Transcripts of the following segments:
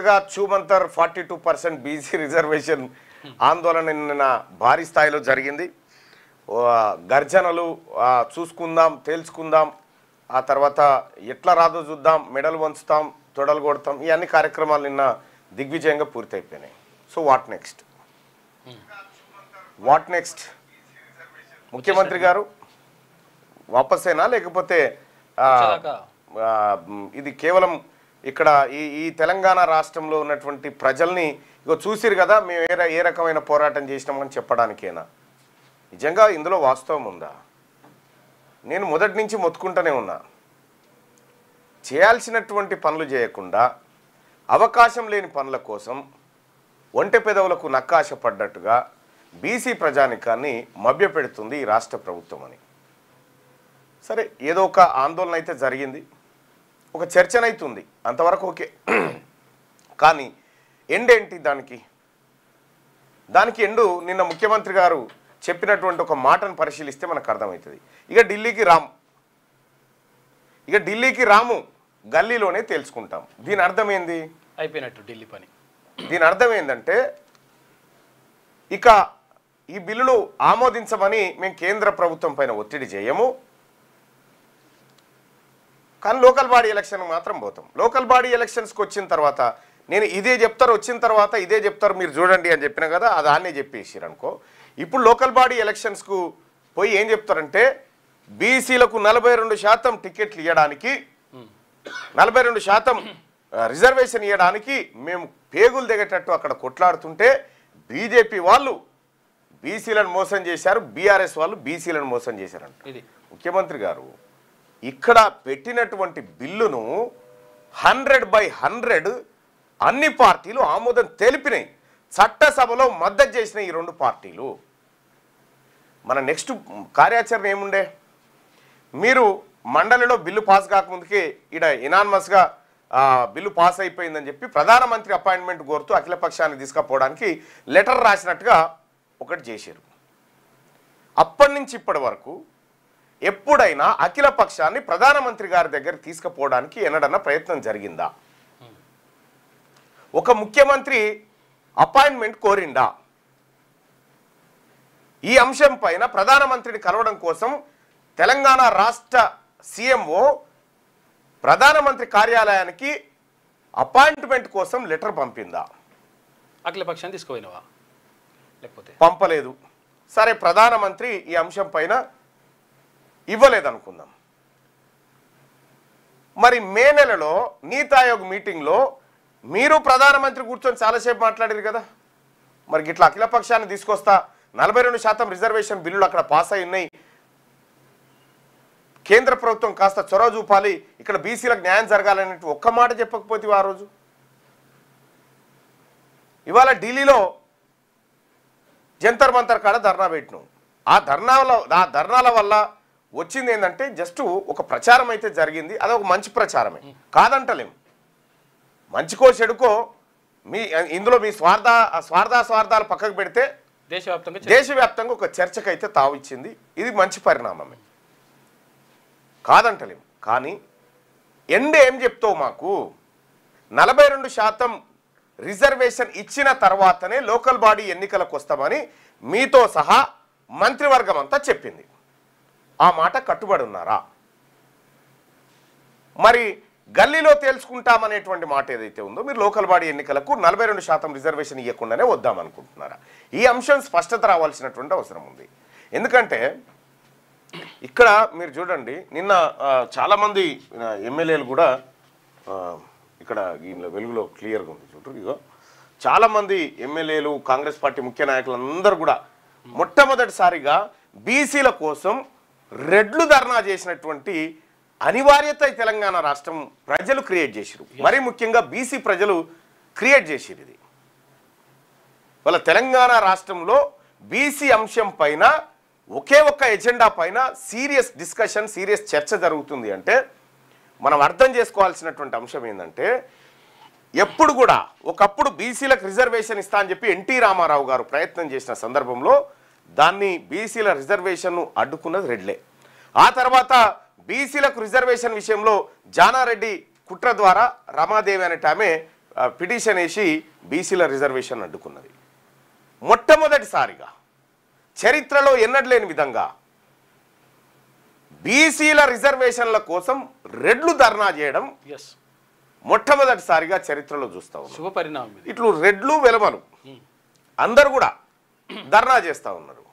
అన్నట్టుగా చూమంతర్ 42% BC reservation ఆందోళన నిన్న భారీ స్థాయిలో జరిగింది. గర్జనలు, చూసుకుందాం, తేల్చుకుందాం, ఆ తర్వాత ఎట్లా రాదో చూద్దాం, మెడలు వంచుతాం, తొడలు కొడతాం, ఈ అన్ని కార్యక్రమాలు నిన్న దిగ్విజయంగా పూర్తయిపోయినాయి. సో వాట్ నెక్స్ట్ ముఖ్యమంత్రి గారు వాపసేనా, లేకపోతే ఇది కేవలం ఇక్కడ ఈ తెలంగాణ రాష్ట్రంలో ఉన్నటువంటి ప్రజల్ని ఇగో చూసిరు కదా మేము ఏ రకమైన పోరాటం చేసినామని చెప్పడానికేనా? నిజంగా ఇందులో వాస్తవం ఉందా? నేను మొదటి నుంచి మొత్తుకుంటూనే ఉన్నా, చేయాల్సినటువంటి పనులు చేయకుండా అవకాశం లేని పనుల కోసం ఒంటె పెదవులకు నక్కాశ పడ్డట్టుగా బీసీ ప్రజానికాన్ని మభ్యపెడుతుంది ఈ రాష్ట్ర ప్రభుత్వం అని. సరే, ఏదో ఒక ఆందోళన అయితే జరిగింది, ఒక చర్చనైతుంది, అంతవరకు ఓకే. కానీ ఎండేంటి దానికి ఎండు నిన్న ముఖ్యమంత్రి గారు చెప్పినటువంటి ఒక మాటను పరిశీలిస్తే మనకు అర్థమవుతుంది. ఇక ఢిల్లీకి రాము, గల్లీలోనే తేల్చుకుంటాం. దీని అర్థం ఏంది? అయిపోయినట్టు ఢిల్లీ పని. దీని అర్థం ఏంటంటే ఇక ఈ బిల్లులు ఆమోదించమని మేము కేంద్ర ప్రభుత్వం పైన ఒత్తిడి చేయము, కానీ లోకల్ బాడీ ఎలక్షన్ మాత్రం పోతాం. లోకల్ బాడీ ఎలక్షన్స్కి వచ్చిన తర్వాత నేను ఇదే చెప్తారు, వచ్చిన తర్వాత ఇదే చెప్తారు, మీరు చూడండి అని చెప్పిన కదా, అది ఆన్నే చెప్పేసారు అనుకో. ఇప్పుడు లోకల్ బాడీ ఎలక్షన్స్కు పోయి ఏం చెప్తారంటే బీసీలకు 42% టికెట్లు ఇవ్వడానికి, 42% రిజర్వేషన్ ఇవ్వడానికి మేము పేగులు దిగేటట్టు అక్కడ కొట్లాడుతుంటే బీజేపీ వాళ్ళు బీసీలను మోసం చేశారు, బీఆర్ఎస్ వాళ్ళు బీసీలను మోసం చేశారంట. ముఖ్యమంత్రి గారు ఇక్కడ పెట్టినటువంటి బిల్లును 100/100 అన్ని పార్టీలు ఆమోదం తెలిపినాయి. చట్టసభలో మద్దతు చేసిన ఈ రెండు పార్టీలు. మన నెక్స్ట్ కార్యాచరణ ఏముండే? మీరు మండలిలో బిల్లు పాస్ కాకముందుకే ఇక్కడ ఇనానిమస్గా బిల్లు పాస్ అయిపోయిందని చెప్పి ప్రధానమంత్రి అపాయింట్మెంట్ కోరుతూ అఖిలపక్షాన్ని తీసుకుపోవడానికి లెటర్ రాసినట్టుగా ఒకటి చేశారు. అప్పటి నుంచి ఇప్పటి వరకు ఎప్పుడైనా అఖిలపక్షాన్ని ప్రధానమంత్రి గారి దగ్గర తీసుకుపోవడానికి ఎన్నడన్నా ప్రయత్నం జరిగిందా? ఒక ముఖ్యమంత్రి అపాయింట్మెంట్ కోరిండా? ఈ అంశం పైన ప్రధానమంత్రిని కలవడం కోసం తెలంగాణ రాష్ట్ర సీఎంఓ ప్రధానమంత్రి కార్యాలయానికి అపాయింట్మెంట్ కోసం లెటర్ పంపిందా? అఖిలపక్షాన్ని తీసుకుపోయినవా? లేకపోతే పంపలేదు. సరే, ప్రధానమంత్రి ఈ అంశం పైన ఇవ్వలేదనుకుందాం. మరి మే నెలలో నీతి ఆయోగ్ మీటింగ్లో మీరు ప్రధానమంత్రి కూర్చొని చాలాసేపు మాట్లాడారు కదా. మరి ఇట్లా అఖిలపక్షాన్ని తీసుకొస్తా, 42% రిజర్వేషన్ బిల్లులు అక్కడ పాస్ అయి ఉన్నాయి, కేంద్ర ప్రభుత్వం కాస్త చొరవ చూపాలి, ఇక్కడ బీసీలకు న్యాయం జరగాలనేట్టు ఒక్క మాట చెప్పకపోతే ఆ రోజు. ఇవాళ ఢిల్లీలో జంతర్ మంతర్ కాడ ధర్నా పెట్టినాం. ఆ ధర్నాల వల్ల వచ్చింది ఏంటంటే జస్ట్ ఒక ప్రచారం అయితే జరిగింది. అదొక మంచి ప్రచారమే, కాదంటలేం. మంచికో చెడుకో ఇందులో మీ స్వార్థాలు పక్కకు పెడితే దేశవ్యాప్తంగా ఒక చర్చకైతే తావిచ్చింది. ఇది మంచి పరిణామమే, కాదంటలేం. కానీ ఏం చెప్తావు మాకు? 42% రిజర్వేషన్ ఇచ్చిన తర్వాతనే లోకల్ బాడీ ఎన్నికలకు వస్తామని మీతో సహా మంత్రివర్గం అంతా చెప్పింది. ఆ మాట కట్టుబడి ఉన్నారా? మరి గల్లీలో తేల్చుకుంటామనేటువంటి మాట ఏదైతే ఉందో, మీరు లోకల్ బాడీ ఎన్నికలకు 42% రిజర్వేషన్ ఇవ్వకుండానే వద్దామనుకుంటున్నారా? ఈ అంశం స్పష్టత రావాల్సినటువంటి అవసరం ఉంది. ఎందుకంటే ఇక్కడ మీరు చూడండి, నిన్న చాలామంది ఎమ్మెల్యేలు కూడా ఇక్కడ దీనిలో వెలుగులో క్లియర్గా ఉంది చూడండి. ఇగో చాలామంది ఎమ్మెల్యేలు, కాంగ్రెస్ పార్టీ ముఖ్య నాయకులందరూ కూడా మొట్టమొదటిసారిగా బీసీల కోసం రెడ్లు ధర్నా చేసినటువంటి అనివార్యత తెలంగాణ రాష్ట్రం ప్రజలు క్రియేట్ చేసిరు. మరీ ముఖ్యంగా బీసీ ప్రజలు క్రియేట్ చేసిరు. ఇది వాళ్ళ తెలంగాణ రాష్ట్రంలో బీసీ అంశం పైన ఒకే ఒక్క ఎజెండా పైన సీరియస్ డిస్కషన్, సీరియస్ చర్చ జరుగుతుంది అంటే మనం అర్థం చేసుకోవాల్సినటువంటి అంశం ఏంటంటే, ఎప్పుడు కూడా ఒకప్పుడు బీసీలకు రిజర్వేషన్ ఇస్తా అని చెప్పి ఎన్టీ రామారావు గారు ప్రయత్నం చేసిన సందర్భంలో దాన్ని బీసీల రిజర్వేషన్ను అడ్డుకున్నది రెడ్లే. ఆ తర్వాత బీసీలకు రిజర్వేషన్ విషయంలో జానారెడ్డి కుట్ర ద్వారా రమాదేవి అనేట ఆమె పిటిషన్ వేసి బీసీల రిజర్వేషన్ అడ్డుకున్నది. మొట్టమొదటిసారిగా చరిత్రలో ఎన్నడూ లేని విధంగా బీసీల రిజర్వేషన్ల కోసం రెడ్లు ధర్నా చేయడం మొట్టమొదటిసారిగా చరిత్రలో చూస్తా ఉన్నాం. శుభ పరిణామం. ఇట్లు రెడ్లు వెలమలు అందరూ కూడా ధర్నా చేస్తూ ఉన్నారు.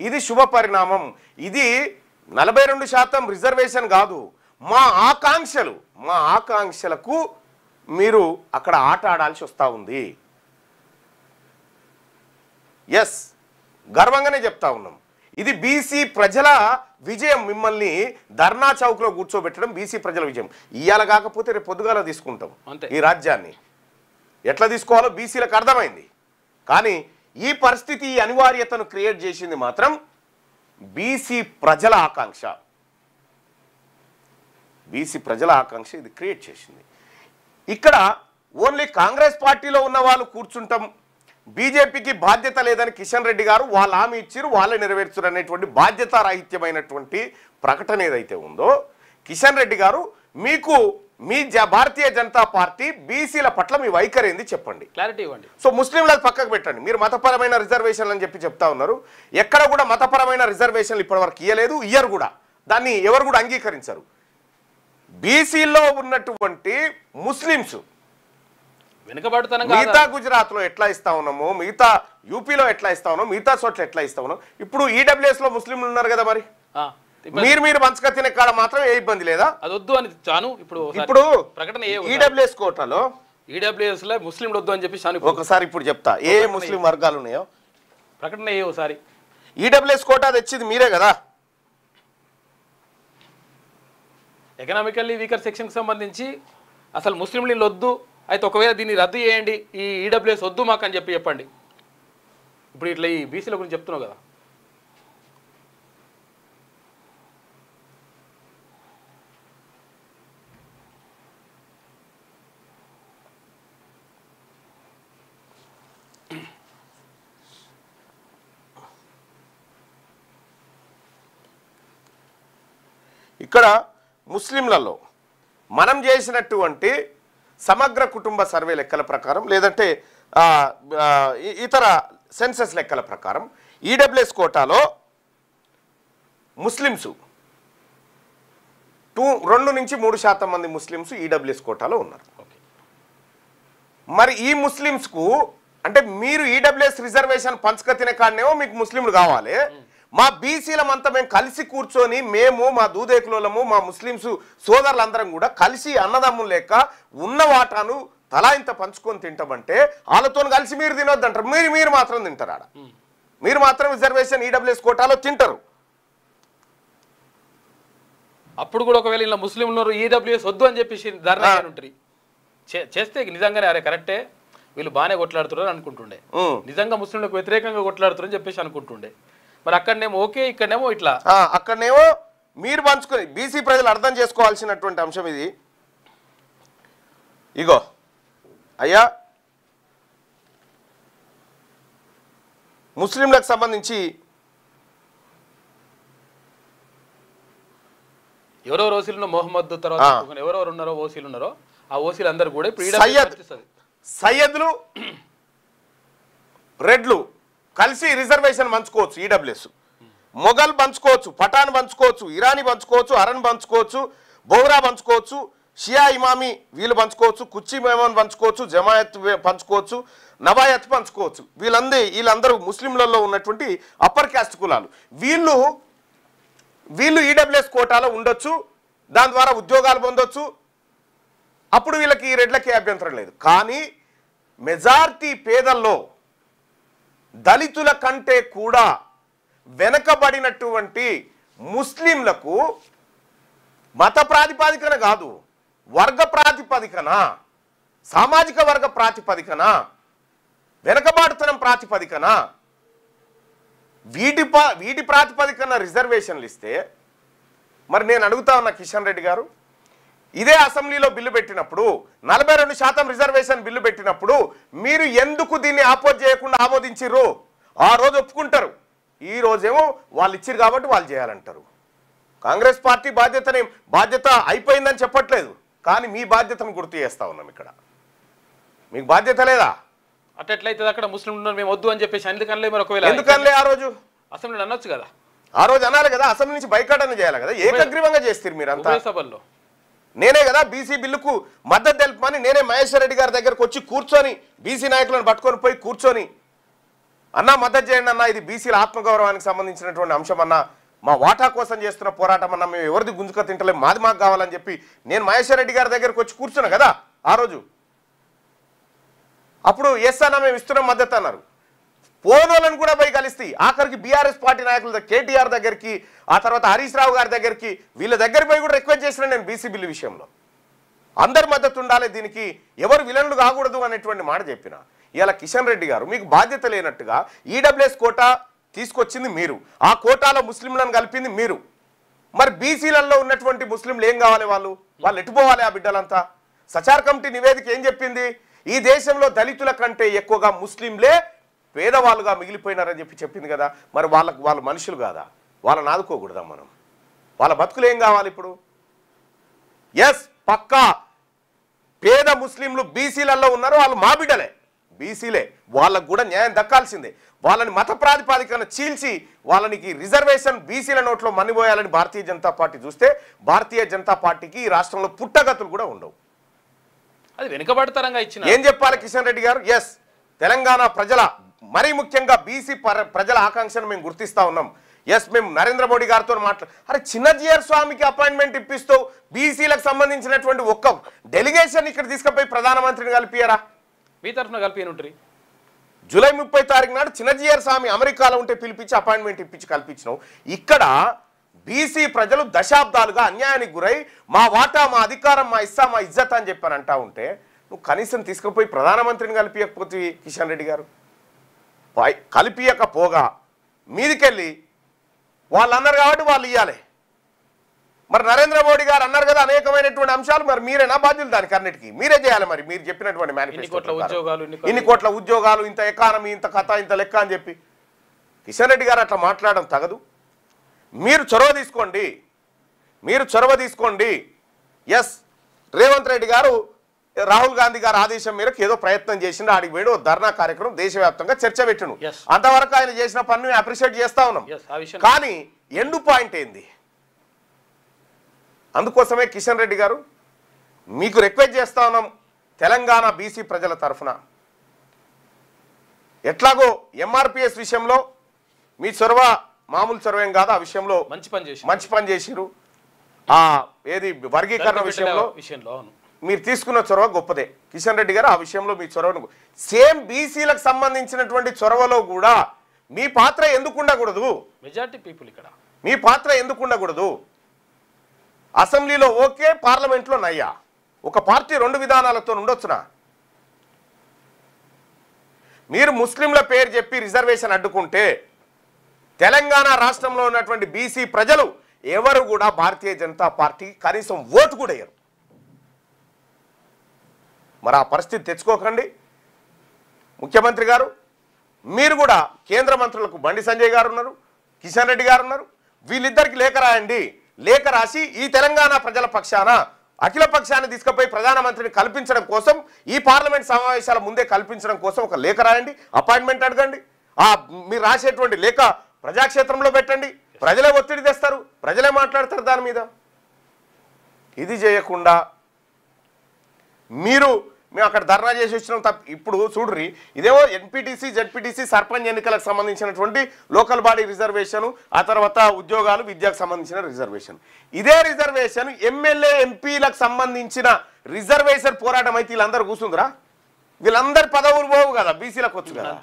ఇది శుభ పరిణామం. ఇది 42% రిజర్వేషన్ కాదు, మా ఆకాంక్షలకు మీరు అక్కడ ఆట ఆడాల్సి వస్తూ ఉంది. ఎస్, గర్వంగానే చెప్తా ఉన్నాం. ఇది బీసీ ప్రజల విజయం. మిమ్మల్ని ధర్నా చౌక్లో కూర్చోబెట్టడం బీసీ ప్రజల విజయం. ఇవాళ కాకపోతే రేపు పొద్దుగాల తీసుకుంటాం ఈ రాజ్యాన్ని. ఎట్లా తీసుకోవాలో బీసీలకు అర్థమైంది. కానీ ఈ పరిస్థితి, ఈ అనివార్యతను క్రియేట్ చేసింది మాత్రం బీసీ ప్రజల ఆకాంక్ష. బీసీ ప్రజల ఆకాంక్ష ఇది క్రియేట్ చేసింది. ఇక్కడ ఓన్లీ కాంగ్రెస్ పార్టీలో ఉన్న వాళ్ళు కూర్చుంటాం, బీజేపీకి బాధ్యత లేదని కిషన్ రెడ్డి గారు వాళ్ళు హామీ ఇచ్చారు, వాళ్ళే నెరవేర్చారు అనేటువంటి బాధ్యతారాహిత్యమైనటువంటి ప్రకటన ఏదైతే ఉందో, కిషన్ రెడ్డి గారు మీకు మీ భారతీయ జనతా పార్టీ బీసీల పట్ల మీ వైఖరి ఏంది చెప్పండి, క్లారిటీ ఇవ్వండి. సో ముస్లింలకు పక్కకు పెట్టండి. మీరు మతపరమైన రిజర్వేషన్లు అని చెప్తా ఉన్నారు. ఎక్కడ కూడా మతపరమైన రిజర్వేషన్లు ఇప్పటివరకు ఇయ్యలేదు, ఇయ్యరు కూడా. దాన్ని ఎవరు కూడా అంగీకరించరు. బీసీలో ఉన్నటువంటి ముస్లింస్ మిగతా గుజరాత్లో ఎట్లా ఇస్తా ఉన్నామో, మిగతా యూపీలో ఎట్లా ఇస్తా ఉన్నాం, మిగతా చోట్ల ఎట్లా ఇస్తా ఉన్నాం. ఇప్పుడు ఈడబ్ల్యూఎస్ లో ముస్లింలు ఉన్నారు కదా, మరి మీరు పంచక తినే కాడ మాత్రం ఏ ఇబ్బంది లేదా? అది వద్దు అని చాను. ఇప్పుడు ప్రకటన ఈడబ్ల్యూఎస్ కోటాలో ఈడబ్ల్యూఎస్ లో ముస్లింలు వద్దు అని చెప్పి ఒకసారి ఇప్పుడు చెప్తా ఏ ముస్లిం వర్గాలు ఉన్నాయో ప్రకటన ఒకసారి. ఈడబ్ల్యూఎస్ కోటా తెచ్చింది మీరే కదా. ఎకనామికల్లీ వీకర్ సెక్షన్కి సంబంధించి అసలు ముస్లింలు వద్దు, అయితే ఒకవేళ దీన్ని రద్దు చేయండి, ఈ ఈడబ్ల్యూఎస్ వద్దు మాకు అని చెప్పండి. ఇప్పుడు ఇట్లా ఈ బీసీల గురించి చెప్తున్నావు కదా. ఇక్కడ ముస్లింలలో మనం చేసినటువంటి సమగ్ర కుటుంబ సర్వే లెక్కల ప్రకారం, లేదంటే ఇతర సెన్సస్ లెక్కల ప్రకారం ఈడబ్ల్యూఎస్ కోటాలో ముస్లిమ్స్ 2 నుంచి 3% మంది ముస్లిమ్స్ ఈడబ్ల్యూఎస్ కోటాలో ఉన్నారు. మరి ఈ ముస్లిమ్స్కు అంటే మీరు ఈడబ్ల్యూఎస్ రిజర్వేషన్ పంచక తినే కాడనేమో మీకు ముస్లింలు కావాలి, మా బీసీలమంతా మేము కలిసి కూర్చొని మేము మా దూదేకులము మా ముస్లిమ్స్ సోదరులందరం కూడా కలిసి అన్నదమ్ములు లేక ఉన్న వాటాను తలా ఇంత పంచుకొని తింటామంటే వాళ్ళతో కలిసి మీరు తినొద్దంటారు. మీరు మాత్రం తింటారు. ఆడ మీరు మాత్రం రిజర్వేషన్ ఈడబ్ల్యూఎస్ కోటాలో తింటారు. అప్పుడు కూడా ఒకవేళ ఇలా ముస్లింలు ఈడబ్ల్యూఎస్ వద్దు అని చెప్పేసి ధర్నా ఉంటుంది చేస్తే నిజంగానే అరే కరెక్టే వీళ్ళు బాగానే కొట్లాడుతున్నారు అనుకుంటుండే, నిజంగా ముస్లింలకు వ్యతిరేకంగా కొట్లాడుతున్నారు అని చెప్పేసి అనుకుంటుండే. మరి అక్కడనేమో ఓకే, ఇక్కడనేమో ఇట్లా. అక్కడనేమో మీరు పంచుకొని బీసీ ప్రజలు అర్థం చేసుకోవాల్సినటువంటి అంశం ఇది. ఇగో అయ్యా, ముస్లింలకు సంబంధించి ఎవరెవరు ఓసీలు మొహమ్మద్ తర్వాత ఎవరెవరు ఉన్నారో ఓసీలు ఉన్నారో ఆ ఓసీలు అందరూ కూడా ఇప్పుడు సయ్యద్లు రెడ్లు కలిసి రిజర్వేషన్ పంచుకోవచ్చు. ఈడబ్ల్యూఎస్ మొఘల్ పంచుకోవచ్చు, పఠాన్ పంచుకోవచ్చు, ఇరానీ పంచుకోవచ్చు, అరన్ పంచుకోవచ్చు, బోహ్రా పంచుకోవచ్చు, షియా ఇమామి వీళ్ళు పంచుకోవచ్చు, కుచ్చి మేమన్ పంచుకోవచ్చు, జమాయత్ పంచుకోవచ్చు, నవాయత్ పంచుకోవచ్చు. వీళ్ళందరూ ముస్లింలలో ఉన్నటువంటి అప్పర్ క్యాస్ట్ కులాలు. వీళ్ళు ఈడబ్ల్యూఎస్ కోటాలో ఉండొచ్చు, దాని ద్వారా ఉద్యోగాలు పొందొచ్చు. అప్పుడు వీళ్ళకి ఈ రెడ్లకి అభ్యంతరం లేదు. కానీ మెజారిటీ పేదల్లో దళితుల కంటే కూడా వెనకబడినటువంటి ముస్లింలకు మత ప్రాతిపదికన కాదు, వర్గ ప్రాతిపదికన, సామాజిక వర్గ ప్రాతిపదికన, వెనకబాటుతనం ప్రాతిపదికన వీటి ప్రాతిపదికన రిజర్వేషన్లు ఇస్తే, మరి నేను అడుగుతా ఉన్నా కిషన్ రెడ్డి గారు, ఇదే అసెంబ్లీలో బిల్లు పెట్టినప్పుడు 42% రిజర్వేషన్ బిల్లు పెట్టినప్పుడు మీరు ఎందుకు దీన్ని ఆపోజ్ చేయకుండా ఆమోదించిర్రు? ఆ రోజు ఒప్పుకుంటారు, ఈ రోజేమో వాళ్ళు ఇచ్చిరు కాబట్టి వాళ్ళు చేయాలంటారు. కాంగ్రెస్ పార్టీ బాధ్యత అయిపోయిందని చెప్పట్లేదు, కానీ మీ బాధ్యతను గుర్తు చేస్తా ఉన్నాం ఇక్కడ. మీకు బాధ్యత లేదా? అట్లయితే అక్కడ ముస్లిం ఉన్నారు మేము వద్దు అని చెప్పేసి ఎందుకనలే మరి ఒకవేళ ఎందుకనలే ఆ రోజు అసెంబ్లీలో అనొచ్చు కదా, ఆ రోజు అనాలి కదా, అసెంబ్లీ నుంచి బైకాట్ అని చేయాలి కదా, ఏకగ్రీవంగా చేస్తారు మీరంతా. సభల్లో నేనే కదా బీసీ బిల్లుకు మద్దతు తెలుపమని నేనే మహేశ్వర్ రెడ్డి గారి దగ్గరకు వచ్చి కూర్చొని బీసీ నాయకులను పట్టుకొని పోయి కూర్చొని అన్నా మద్దతు చేయండి అన్న, ఇది బీసీల ఆత్మగౌరవానికి సంబంధించినటువంటి అంశం అన్న, మా వాటా కోసం చేస్తున్న పోరాటం అన్న, మేము ఎవరిది గుంజుక తింటలేం, మాది మాకు కావాలని చెప్పి నేను మహేశ్వర్ రెడ్డి గారి దగ్గరకు వచ్చి కూర్చున్నా కదా ఆ రోజు. అప్పుడు ఎస్ అన్న మేము ఇస్తున్నాం మద్దతు అన్నారు. పోనోళ్ళని కూడా పోయి కలిస్తే ఆఖరికి బీఆర్ఎస్ పార్టీ నాయకుల కేటీఆర్ దగ్గరికి, ఆ తర్వాత హరీష్ రావు గారి దగ్గరికి, వీళ్ళ దగ్గర పోయి కూడా రిక్వెస్ట్ చేసిన నేను బీసీ బిల్లు విషయంలో అందరి మద్దతు ఉండాలి, దీనికి ఎవరు విలన్లు కాకూడదు అనేటువంటి మాట చెప్పిన. ఇలా కిషన్ రెడ్డి గారు మీకు బాధ్యత లేనట్టుగా ఈడబ్ల్యూఎస్ కోటా తీసుకొచ్చింది మీరు, ఆ కోటాలో ముస్లింలను కలిపింది మీరు. మరి బీసీలలో ఉన్నటువంటి ముస్లింలు ఏం కావాలి, వాళ్ళు ఎట్టుపోవాలి ఆ బిడ్డలంతా? సచార్ కమిటీ నివేదిక ఏం చెప్పింది? ఈ దేశంలో దళితుల కంటే ఎక్కువగా ముస్లింలే పేదవాళ్ళుగా మిగిలిపోయినారని చెప్పింది కదా. మరి వాళ్ళు మనుషులు కాదా? వాళ్ళని ఆదుకోకూడదా మనం? వాళ్ళ బతుకులు ఏం కావాలి ఇప్పుడు? ఎస్ పక్కా పేద ముస్లింలు బీసీలలో ఉన్నారు, వాళ్ళు మా బిడ్డలే, బీసీలే, వాళ్ళకు కూడా న్యాయం దక్కాల్సిందే. వాళ్ళని మత ప్రాతిపాదికన చీల్చి వాళ్ళనికి రిజర్వేషన్ బీసీల నోట్లో మన్నిపోయాలని భారతీయ జనతా పార్టీ చూస్తే భారతీయ జనతా పార్టీకి ఈ రాష్ట్రంలో పుట్టగతులు కూడా ఉండవు. అది వెనుకబడతరంగా ఇచ్చిన ఏం చెప్పాలి కిషన్ రెడ్డి గారు? ఎస్ తెలంగాణ ప్రజల, మరీ ముఖ్యంగా బీసీ ప్రజల ఆకాంక్షను మేము గుర్తిస్తా ఉన్నాం. ఎస్ మేము నరేంద్ర మోడీ గారితో అరే చిన్నజీఆర్ స్వామికి అపాయింట్మెంట్ ఇప్పిస్తూ బీసీలకు సంబంధించినటువంటి ఒక్క డెలిగేషన్ ఇక్కడ తీసుకుపోయి ప్రధానమంత్రిని కలిపియారా? మీ తరఫున కలిపి జూలై 30 తారీఖు నాడు చిన్నజీఆర్ స్వామి అమెరికాలో ఉంటే పిలిపించి అపాయింట్మెంట్ ఇప్పించి కల్పించినావు. ఇక్కడ బీసీ ప్రజలు దశాబ్దాలుగా అన్యాయానికి గురై మా వాటా, మా అధికారం, మా ఇస్సా, మా ఇజ్జత్ అని చెప్పని అంటా ఉంటే నువ్వు కనీసం తీసుకుపోయి ప్రధానమంత్రిని కలిపియకపోతే కిషన్ రెడ్డి గారు, కలిపియకపోగా మీదికెళ్ళి వాళ్ళు అన్నారు కాబట్టి వాళ్ళు ఇవ్వాలి. మరి నరేంద్ర మోడీ గారు అన్నారు కదా అనేకమైనటువంటి అంశాలు, మరి మీరేనా బాధ్యులు దానికి అన్నిటికీ? మీరే చేయాలి. మరి మీరు చెప్పినటువంటి మేనిఫెస్టో ఇన్ని కోట్ల ఉద్యోగాలు, ఇంత ఎకానమీ, ఇంత కథ, ఇంత లెక్క అని చెప్పి కిషన్ రెడ్డి గారు అట్లా మాట్లాడడం తగదు. మీరు చొరవ తీసుకోండి. ఎస్ రేవంత్ రెడ్డి గారు రాహుల్ గాంధీ గారు ఆదేశం మేరకు ఏదో ప్రయత్నం చేసిండు, ఆడికి వేడు ధర్నా కార్యక్రమం దేశవ్యాప్తంగా చర్చ పెట్టిను. అంతవరకు ఆయన చేసిన పన్ను అప్రిషియేట్ చేస్తా ఉన్నాం. కానీ ఎండు పాయింట్ ఏంది? అందుకోసమే కిషన్ రెడ్డి గారు మీకు రిక్వెస్ట్ చేస్తా ఉన్నాం, తెలంగాణ బీసీ ప్రజల తరఫున ఎట్లాగో ఎంఆర్పిఎస్ విషయంలో మీ చొరవ మామూలు చొరవేం కాదు, ఆ విషయంలో మంచి పని చేసిరు. ఏది వర్గీకరణ విషయంలో మీరు తీసుకున్న చొరవ గొప్పదే. కిషన్ రెడ్డి గారు ఆ విషయంలో మీ చొరవను సేమ్ బీసీలకు సంబంధించినటువంటి చొరవలో కూడా మీ పాత్ర ఎందుకు ఉండకూడదు? మెజారిటీ పీపుల్ ఇక్కడ మీ పాత్ర ఎందుకు ఉండకూడదు? అసెంబ్లీలో ఓకే, పార్లమెంట్లో నయ్యా. ఒక పార్టీ రెండు విధానాలతో ఉండొచ్చునా? మీరు ముస్లింల పేరు చెప్పి రిజర్వేషన్ అడ్డుకుంటే తెలంగాణ రాష్ట్రంలో ఉన్నటువంటి బీసీ ప్రజలు ఎవరు కూడా భారతీయ జనతా పార్టీకి కనీసం ఓటు కూడా వేయరు. మరి ఆ పరిస్థితి తెచ్చుకోకండి ముఖ్యమంత్రి గారు. మీరు కూడా కేంద్ర మంత్రులకు బండి సంజయ్ గారు ఉన్నారు, కిషన్ రెడ్డి గారు ఉన్నారు, వీళ్ళిద్దరికి లేఖ రాయండి. లేఖ రాసి ఈ తెలంగాణ ప్రజల పక్షాన అఖిల పక్షాన్ని తీసుకుపోయి ప్రధానమంత్రిని కల్పించడం కోసం, ఈ పార్లమెంట్ సమావేశాల ముందే కల్పించడం కోసం ఒక లేఖ రాయండి, అపాయింట్మెంట్ అడగండి. మీరు రాసేటువంటి లేఖ ప్రజాక్షేత్రంలో పెట్టండి, ప్రజలే ఒత్తిడి తెస్తారు, ప్రజలే మాట్లాడతారు దాని మీద. ఇది చేయకుండా మేము అక్కడ ధర్నా చేసి వచ్చినాం ఇప్పుడు చూడ్రి, ఇదేమో ఎన్పీటీసీ జెడ్పీటీసీ సర్పంచ్ ఎన్నికలకు సంబంధించినటువంటి లోకల్ బాడీ రిజర్వేషన్, ఆ తర్వాత ఉద్యోగాలు విద్యకు సంబంధించిన రిజర్వేషన్. ఇదే రిజర్వేషన్ ఎమ్మెల్యే ఎంపీలకు సంబంధించిన రిజర్వేషన్ పోరాటం అయితే వీళ్ళందరూ కూర్చుందిరా? వీళ్ళందరి పదవులు పోవు కదా, బీసీలకు వచ్చు కదా,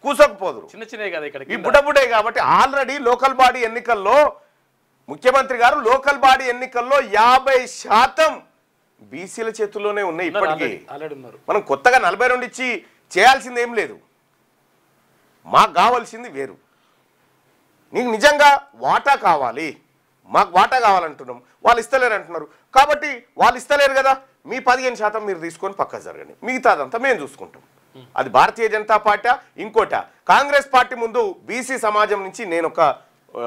కూసోకపోదురు, చిన్న చిన్నవి కదా ఇక్కడ, ఈ బుడ్డబుడ్డే. కాబట్టి ఆల్రెడీ లోకల్ బాడీ ఎన్నికల్లో ముఖ్యమంత్రి గారు లోకల్ బాడీ ఎన్నికల్లో 50% బీసీల చేతుల్లోనే ఉన్నాయి. ఇప్పటికీ మనం కొత్తగా 42 ఇచ్చి చేయాల్సింది ఏం లేదు. మాకు కావాల్సింది వేరు. నీకు నిజంగా వాటా కావాలి, మాకు వాటా కావాలంటున్నాం, వాళ్ళు ఇస్తలేరు అంటున్నారు. కాబట్టి వాళ్ళు ఇస్తలేరు కదా, మీ 15% మీరు తీసుకొని పక్క జరగండి, మిగతాదంతా మేము చూసుకుంటాం. అది భారతీయ జనతా పార్టీ ఇంకోట. కాంగ్రెస్ పార్టీ ముందు బీసీ సమాజం నుంచి నేను ఒక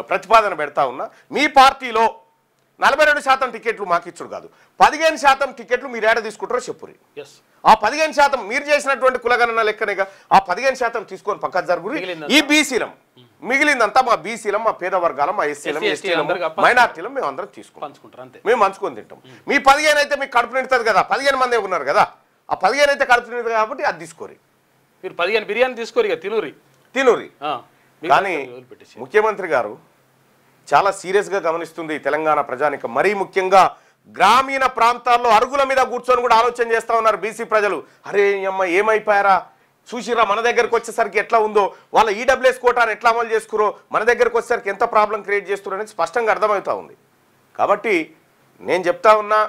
ప్రతిపాదన పెడతా ఉన్నా. మీ పార్టీలో 42% టికెట్లు మాకు ఇచ్చుడు కాదు, 15% టికెట్లు మీరు ఏడ తీసుకుంటారో చెప్పురి. ఆ 15% మీరు చేసినటువంటి కులగణన లెక్కనేగా ఆ 15% తీసుకొని పక్క జరుగురు. ఈ బీసీలం మిగిలిందంతా మా బీసీలం, మా పేద వర్గాలం, మా ఎస్సీలం, ఎస్టీలం, మైనార్టీలం మేము అందరం తీసుకుంటాం, మేము పంచుకొని తింటాం. మీ 15 అయితే మీకు కడుపు నిండుతుంది కదా, 15 మంది ఉన్నారు కదా, ఆ 15 అయితే కడుపు నిండుతుంది కాబట్టి అది తీసుకోరి. మీరు 15 బిర్యానీ తీసుకోరు, తినురి. కానీ ముఖ్యమంత్రి గారు చాలా సీరియస్గా గమనిస్తుంది తెలంగాణ ప్రజానికం. మరీ ముఖ్యంగా గ్రామీణ ప్రాంతాల్లో అరుగుల మీద కూర్చొని కూడా ఆలోచన చేస్తూ ఉన్నారు బీసీ ప్రజలు. అరే అమ్మ ఏమైపోయారా చూసిరా, మన దగ్గరకు వచ్చేసరికి ఎట్లా ఉందో, వాళ్ళ ఈడబ్ల్యూఎస్ కోటాను ఎట్లా అమలు చేసుకురో, మన దగ్గరకు వచ్చేసరికి ఎంత ప్రాబ్లం క్రియేట్ చేస్తున్నారు అనేది స్పష్టంగా అర్థమవుతూ ఉంది. కాబట్టి నేను చెప్తా ఉన్నా,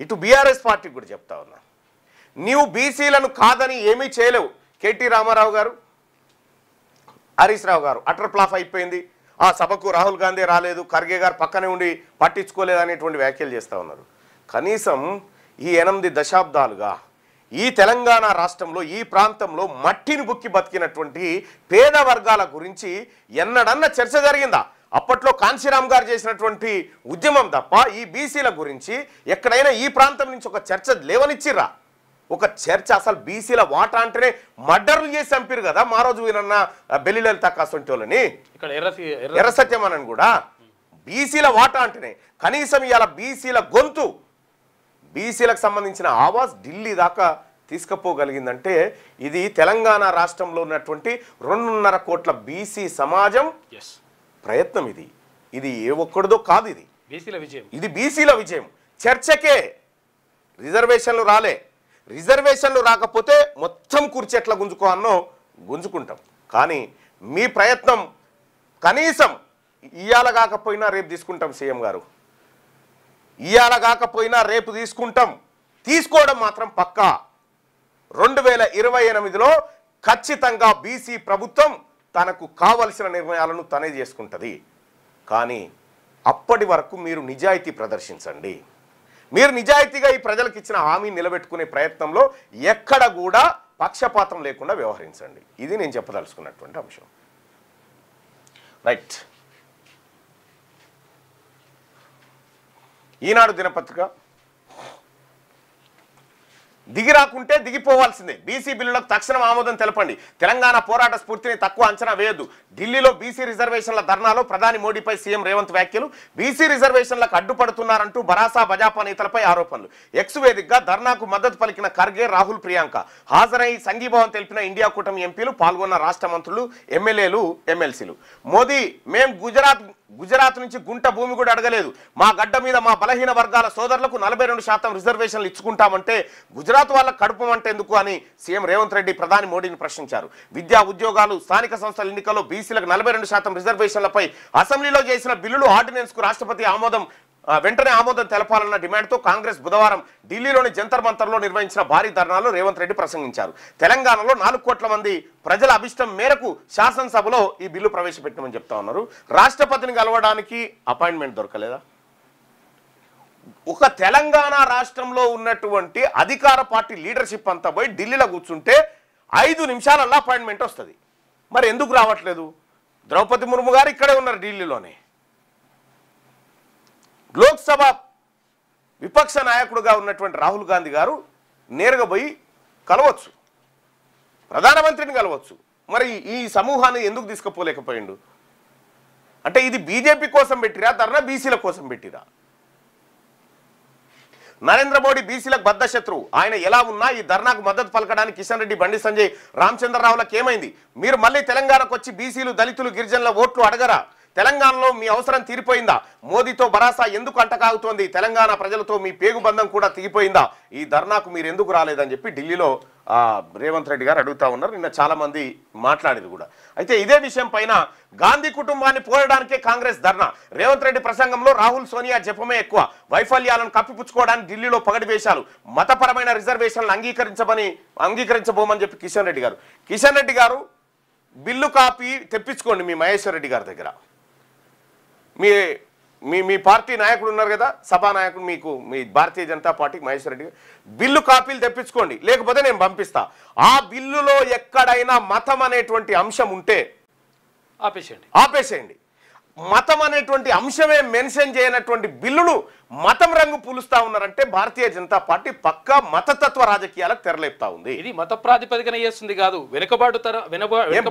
ఇటు బీఆర్ఎస్ పార్టీకి కూడా చెప్తా ఉన్నా, నీవు బీసీలను కాదని ఏమీ చేయలేవు. కేటీ రామారావు గారు, హరీష్ రావు గారు అటర్ ఫ్లాప్ అయిపోయింది, ఆ సభకు రాహుల్ గాంధీ రాలేదు, ఖర్గే గారు పక్కనే ఉండి పట్టించుకోలేదు అనేటువంటి వ్యాఖ్యలు చేస్తూ ఉన్నారు. కనీసం ఈ 8 దశాబ్దాలుగా ఈ తెలంగాణ రాష్ట్రంలో ఈ ప్రాంతంలో మట్టిని బుక్కి బతికినటువంటి పేద వర్గాల గురించి ఎన్నడన్నా చర్చ జరిగిందా? అప్పట్లో కాంశీరామ్ గారు చేసినటువంటి ఉద్యమం తప్ప ఈ బీసీల గురించి ఎక్కడైనా ఈ ప్రాంతం నుంచి ఒక చర్చ లేవనిచ్చిర్రా? ఒక చర్చ అసలు బీసీల వాటా అంటేనే మర్డర్లు చేసి చంపారు కదా మా రోజు వినన్న బెల్లిలలిత కాసొంటోళ్ళని, ఇక్కడ ఎర్ర సత్యమనని కూడా. బీసీల వాటా అంటేనే కనీసం ఇవాళ బీసీల గొంతు, బీసీలకు సంబంధించిన ఆవాజ్ ఢిల్లీ దాకా తీసుకుపోగలిగిందంటే ఇది తెలంగాణ రాష్ట్రంలో ఉన్నటువంటి 2.5 కోట్ల బీసీ సమాజం ప్రయత్నం. ఇది ఏ ఒక్కడిదో కాదు, ఇది బీసీల విజయం. చర్చకే రిజర్వేషన్లు రాలే, రిజర్వేషన్లు రాకపోతే మొత్తం కుర్చీ ఎట్లా గుంజుకో అన్నో గుంజుకుంటాం. కానీ మీ ప్రయత్నం కనీసం ఇవాళ కాకపోయినా రేపు తీసుకుంటాం. సీఎం గారు ఇవాళ కాకపోయినా రేపు తీసుకుంటాం, తీసుకోవడం మాత్రం పక్కా. 2028లో ఖచ్చితంగా బీసీ ప్రభుత్వం తనకు కావలసిన నిర్ణయాలను తనే చేసుకుంటుంది. కానీ అప్పటి వరకు మీరు నిజాయితీ ప్రదర్శించండి. మీరు నిజాయితీగా ఈ ప్రజలకు ఇచ్చిన హామీ నిలబెట్టుకునే ప్రయత్నంలో ఎక్కడ కూడా పక్షపాతం లేకుండా వ్యవహరించండి. ఇది నేను చెప్పదలుచుకున్నటువంటి అంశం. రైట్. ఈనాడు దినపత్రిక దిగిరాకుంటే దిగిపోవాల్సిందే, బీసీ బిల్లులకు తక్షణం ఆమోదం తెలపండి, తెలంగాణ పోరాట స్ఫూర్తిని తక్కువ అంచనా వేయొద్దు, ఢిల్లీలో బీసీ రిజర్వేషన్ల ధర్నాలో ప్రధాని మోడీపై సీఎం రేవంత్ వ్యాఖ్యలు, బీసీ రిజర్వేషన్లకు అడ్డుపడుతున్నారంటూ బరాసా భాజపా నేతలపై ఆరోపణలు, ఎక్స్ వేదికగా ధర్నాకు మద్దతు పలికిన ఖర్గే, రాహుల్, ప్రియాంక, హాజరై సంఘీభావం తెలిపిన ఇండియా కూటమి ఎంపీలు, పాల్గొన్న రాష్ట్ర మంత్రులు, ఎమ్మెల్యేలు, ఎమ్మెల్సీలు. మోదీ మేం గుజరాత్ నుంచి గుంట భూమి కూడా అడగలేదు, మా గడ్డ మీద మా బలహీన వర్గాల సోదరులకు 42% రిజర్వేషన్లు ఇచ్చుకుంటామంటే గుజరాత్ వాళ్ళకు కడుపమంటే ఎందుకు అని సీఎం రేవంత్ రెడ్డి ప్రధాని మోడీని ప్రశ్నించారు. విద్యా, ఉద్యోగాలు, స్థానిక సంస్థల ఎన్నికల్లో బీసీలకు 42% రిజర్వేషన్లపై అసెంబ్లీలో చేసిన బిల్లులు ఆర్డినెన్స్ కు రాష్ట్రపతి వెంటనే ఆమోదం తెలపాలన్న డిమాండ్తో కాంగ్రెస్ బుధవారం ఢిల్లీలోని జంతర్ మంతర్లో నిర్వహించిన భారీ ధర్నాలో రేవంత్ రెడ్డి ప్రసంగించారు. తెలంగాణలో 4 కోట్ల మంది ప్రజల అభిష్టం మేరకు శాసనసభలో ఈ బిల్లు ప్రవేశపెట్టమని చెప్తా ఉన్నారు. రాష్ట్రపతిని కలవడానికి అపాయింట్మెంట్ దొరకలేదా? ఒక తెలంగాణ రాష్ట్రంలో ఉన్నటువంటి అధికార పార్టీ లీడర్షిప్ అంతా పోయి ఢిల్లీలో కూర్చుంటే 5 నిమిషాలలో అపాయింట్మెంట్ వస్తుంది. మరి ఎందుకు రావట్లేదు? ద్రౌపది ముర్ము గారు ఇక్కడే ఉన్నారు ఢిల్లీలోనే. లోక్సభ విపక్ష నాయకుడుగా ఉన్నటువంటి రాహుల్ గాంధీ గారు నేరుగా పోయి కలవచ్చు, ప్రధానమంత్రిని కలవచ్చు. మరి ఈ సమూహాన్ని ఎందుకు తీసుకుపోలేకపోయిండు? అంటే ఇది బీజేపీ కోసం పెట్టిరా, ధర్నా బీసీల కోసం పెట్టిరా? నరేంద్ర మోడీ బీసీలకు బద్ద శత్రువు. ఆయన ఎలా ఉన్నా ఈ ధర్నాకు మద్దతు పలకడానికి కిషన్ రెడ్డి, బండి సంజయ్, రామచంద్రరావులకు ఏమైంది? మీరు మళ్ళీ తెలంగాణకు వచ్చి బీసీలు, దళితులు, గిరిజనుల ఓట్లు అడగరా? తెలంగాణలో మీ అవసరం తీరిపోయిందా? మోదీతో బరాసా ఎందుకు అంటకాగుతోంది? తెలంగాణ ప్రజలతో మీ పేగుబంధం కూడా తెగిపోయిందా? ఈ ధర్నాకు మీరు ఎందుకు రాలేదని చెప్పి ఢిల్లీలో రేవంత్ రెడ్డి గారు అడుగుతా ఉన్నారు. నిన్న చాలా మంది మాట్లాడేది కూడా. అయితే ఇదే విషయం పైన గాంధీ కుటుంబాన్ని పోయడానికే కాంగ్రెస్ ధర్నా. రేవంత్ రెడ్డి ప్రసంగంలో రాహుల్, సోనియా జపమే ఎక్కువ, వైఫల్యాలను కప్పిపుచ్చుకోవడానికి ఢిల్లీలో పగటివేశాలు, మతపరమైన రిజర్వేషన్లు అంగీకరించబోమని చెప్పి కిషన్ రెడ్డి గారు బిల్లు కాపీ తెప్పించుకోండి మీ మహేశ్వర్ రెడ్డి గారి దగ్గర. మీ పార్టీ నాయకుడు ఉన్నారు కదా, సభా నాయకుడు, మీకు మీ భారతీయ జనతా పార్టీకి మహేశ్వర్ రెడ్డి గారు బిల్లు కాపీలు తెప్పించుకోండి, లేకపోతే నేను పంపిస్తా. ఆ బిల్లులో ఎక్కడైనా మతం అనేటువంటి అంశం ఉంటే ఆపేసేయండి. మతం అనేటువంటి అంశమే మెన్షన్ చేయనటువంటి బిల్లును మతం రంగు పూలుస్తా ఉన్నారంటే భారతీయ జనతా పార్టీ పక్కా మతతత్వ రాజకీయాలకు తెరలేపుతా ఉంది. ఇది మత ప్రాతిపదికన చేస్తుంది కాదు,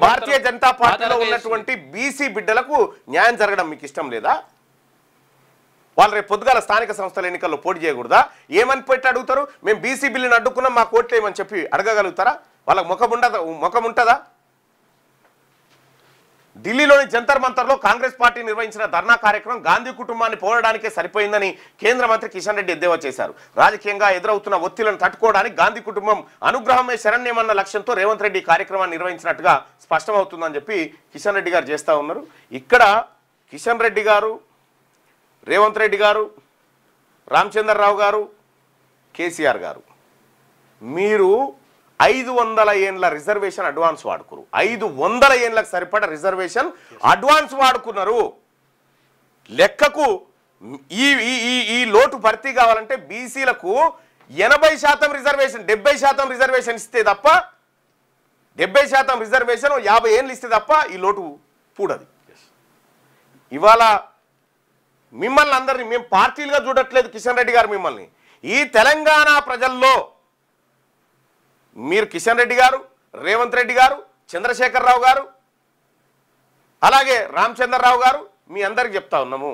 భారతీయ జనతా పార్టీలో ఉన్నటువంటి బీసీ బిడ్డలకు న్యాయం జరగడం మీకు ఇష్టం లేదా? వాళ్ళు రేపు పొద్దుగాల స్థానిక సంస్థల ఎన్నికల్లో పోటీ చేయకూడదా? ఏమని పెట్టి అడుగుతారు? మేము బీసీ బిల్లుని అడ్డుకున్నాం, మా కోట్లు ఏమని చెప్పి అడగగలుగుతారా? వాళ్ళకి ముఖం ఉంటుందా? ఢిల్లీలోని జంతర్ మంతర్లో కాంగ్రెస్ పార్టీ నిర్వహించిన ధర్నా కార్యక్రమం గాంధీ కుటుంబాన్ని పోవడానికే సరిపోయిందని కేంద్ర మంత్రి కిషన్ రెడ్డి ఎద్దేవా చేశారు. రాజకీయంగా ఎదురవుతున్న ఒత్తిళ్లను తట్టుకోవడానికి గాంధీ కుటుంబం అనుగ్రహమే శరణ్యమన్న లక్ష్యంతో రేవంత్ రెడ్డి కార్యక్రమాన్ని నిర్వహించినట్టుగా స్పష్టమవుతుందని చెప్పి కిషన్ రెడ్డి గారు చేస్తూ ఉన్నారు. ఇక్కడ కిషన్ రెడ్డి గారు, రేవంత్ రెడ్డి గారు, రామచంద్రరావు గారు, కేసీఆర్ గారు, మీరు 500 ఏండ్ల రిజర్వేషన్ అడ్వాన్స్ వాడుకున్నారు. 500 ఏండ్లకు సరిపడ రిజర్వేషన్ అడ్వాన్స్ వాడుకున్నారు. లెక్కకు ఈ లోటు భర్తీ కావాలంటే బీసీలకు 80% రిజర్వేషన్, 70% రిజర్వేషన్ ఇస్తే తప్ప, 70% రిజర్వేషన్ 50 ఏళ్ళు ఇస్తే తప్ప ఈ లోటు పూడది. ఇవాళ మిమ్మల్ని అందరినీ మేము పార్టీలుగా చూడట్లేదు. కిషన్ రెడ్డి గారు మిమ్మల్ని ఈ తెలంగాణ ప్రజల్లో మీరు కిషన్ రెడ్డి గారు, రేవంత్ రెడ్డి గారు, చంద్రశేఖరరావు గారు, అలాగే రామచంద్రరావు గారు, మీ అందరికి చెప్తా ఉన్నాము,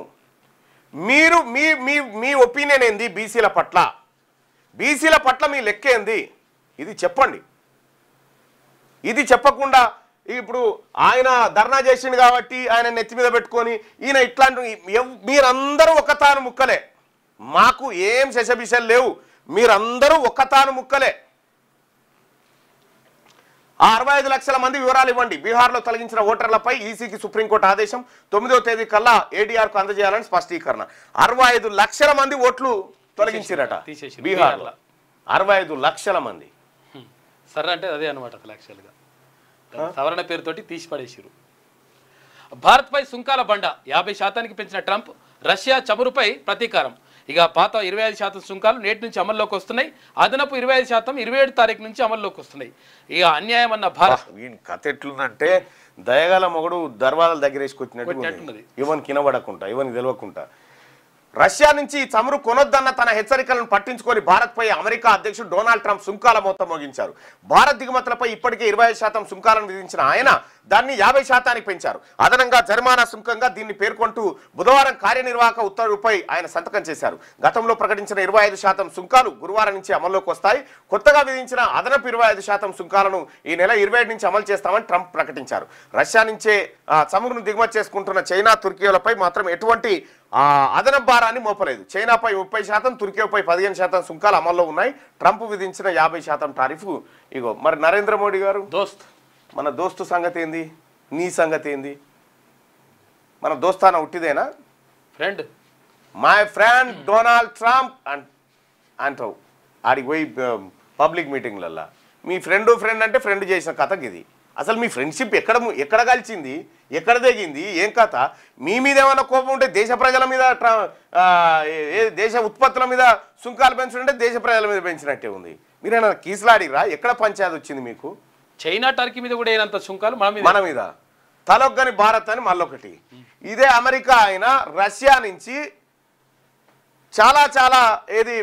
మీరు మీ మీ మీ ఒపీనియన్ ఏంది బీసీల పట్ల? బీసీల పట్ల మీ లెక్క ఏంది? ఇది చెప్పండి. ఇది చెప్పకుండా ఇప్పుడు ఆయన ధర్నా చేసిండు కాబట్టి ఆయన నెత్తి మీద పెట్టుకొని ఈయన ఇట్లాంటి మీరందరూ ఒకతాను ముక్కలే, మాకు ఏం శశబిషలు లేవు, మీరందరూ ఒకతాను ముక్కలే. ఆ 65 లక్షల మంది వివరాలు ఇవ్వండి. బీహార్లో తొలగించిన ఓటర్లపై ఈసీకి సుప్రీంకోర్టు ఆదేశం. 9వ తేదీ కల్లా ఏడీఆర్కు అందజేయాలని స్పష్టీకరణ. 65 లక్షల మంది ఓట్లు తొలగించారట బీహార్లో. 65 లక్షల మంది. సరే అంటే అదే అనమాట. యాక్చువల్గా సవరణ పేరుతోటి తీసి పడేసారు. భారత్పై సుంకాల బండ 50% పెంచిన ట్రంప్, రష్యా చమురుపై ప్రతీకారం. ఇక పాత 25% సుంకాలు నేటి నుంచి అమల్లోకి వస్తున్నాయి. అదనపు 25% 27 తారీఖు నుంచి అమల్లోకి వస్తున్నాయి. ఇక అన్యాయం అన్న భారత్ కథ ఎట్లుందంటే దయగల మొగడు దర్వాజాల దగ్గర వేసుకొచ్చినట్టు, ఇవన్ కినబడకుండా, ఇవన్ తెలియకుండా. రష్యా నుంచి చమురు కొనొద్దన్న తన హెచ్చరికలను పట్టించుకొని భారత్పై అమెరికా అధ్యక్షుడు డొనాల్డ్ ట్రంప్ సుంకాల మొత్తం మోగించారు. భారత్ దిగుమతులపై ఇప్పటికే 25% సుంకాలను విధించిన ఆయన దాన్ని 50% పెంచారు. అదనంగా జరిమానా సుంకంగా దీన్ని పేర్కొంటూ బుధవారం కార్యనిర్వాహక ఉత్తర్వుపై ఆయన సంతకం చేశారు. గతంలో ప్రకటించిన 25% సుంకాలు గురువారం నుంచి అమల్లోకి వస్తాయి. కొత్తగా విధించిన అదనపు 25% సుంకాలను ఈ నెల 27 నుంచి అమలు చేస్తామని ట్రంప్ ప్రకటించారు. రష్యా నుంచే చమురును దిగుమతి చేసుకుంటున్న చైనా, తుర్కీలపై మాత్రం ఎటువంటి అదనపు భారాన్ని మోపలేదు. చైనాపై 30%, తుర్కీపై 15% సుంకాలు అమల్లో ఉన్నాయి. ట్రంప్ విధించిన 50% టారిఫ్ ఇగో. మరి నరేంద్ర మోడీ గారు మన దోస్తు సంగతి ఏంది? నీ సంగతి ఏంది? మన దోస్తాన ఉట్టిదేనా? Friend, my friend Donald Trump అంటావు ఆడికి పోయి పబ్లిక్ మీటింగ్లల్లా. మీ ఫ్రెండ్ అంటే ఫ్రెండ్ చేసిన కథకి ఇది. అసలు మీ ఫ్రెండ్షిప్ ఎక్కడ కలిసింది, ఎక్కడ దిగింది, ఏం కథ? మీ మీద ఏమైనా కోపం ఉంటే దేశ ప్రజల మీద, దేశ ఉత్పత్తుల మీద సుంకాలు పెంచుంటే దేశ ప్రజల మీద పెంచినట్టే ఉంది. మీరేనా కీసులాడిరా? ఎక్కడ పంచాయతీ వచ్చింది మీకు? చైనా, టర్కీ మీద కూడా ఏనంత సుంకాలు మన మీద. తలొగ్గని భారత్ అని మళ్ళొకటి. ఇదే అమెరికా అయినా రష్యా నుంచి చాలా చాలా ఏది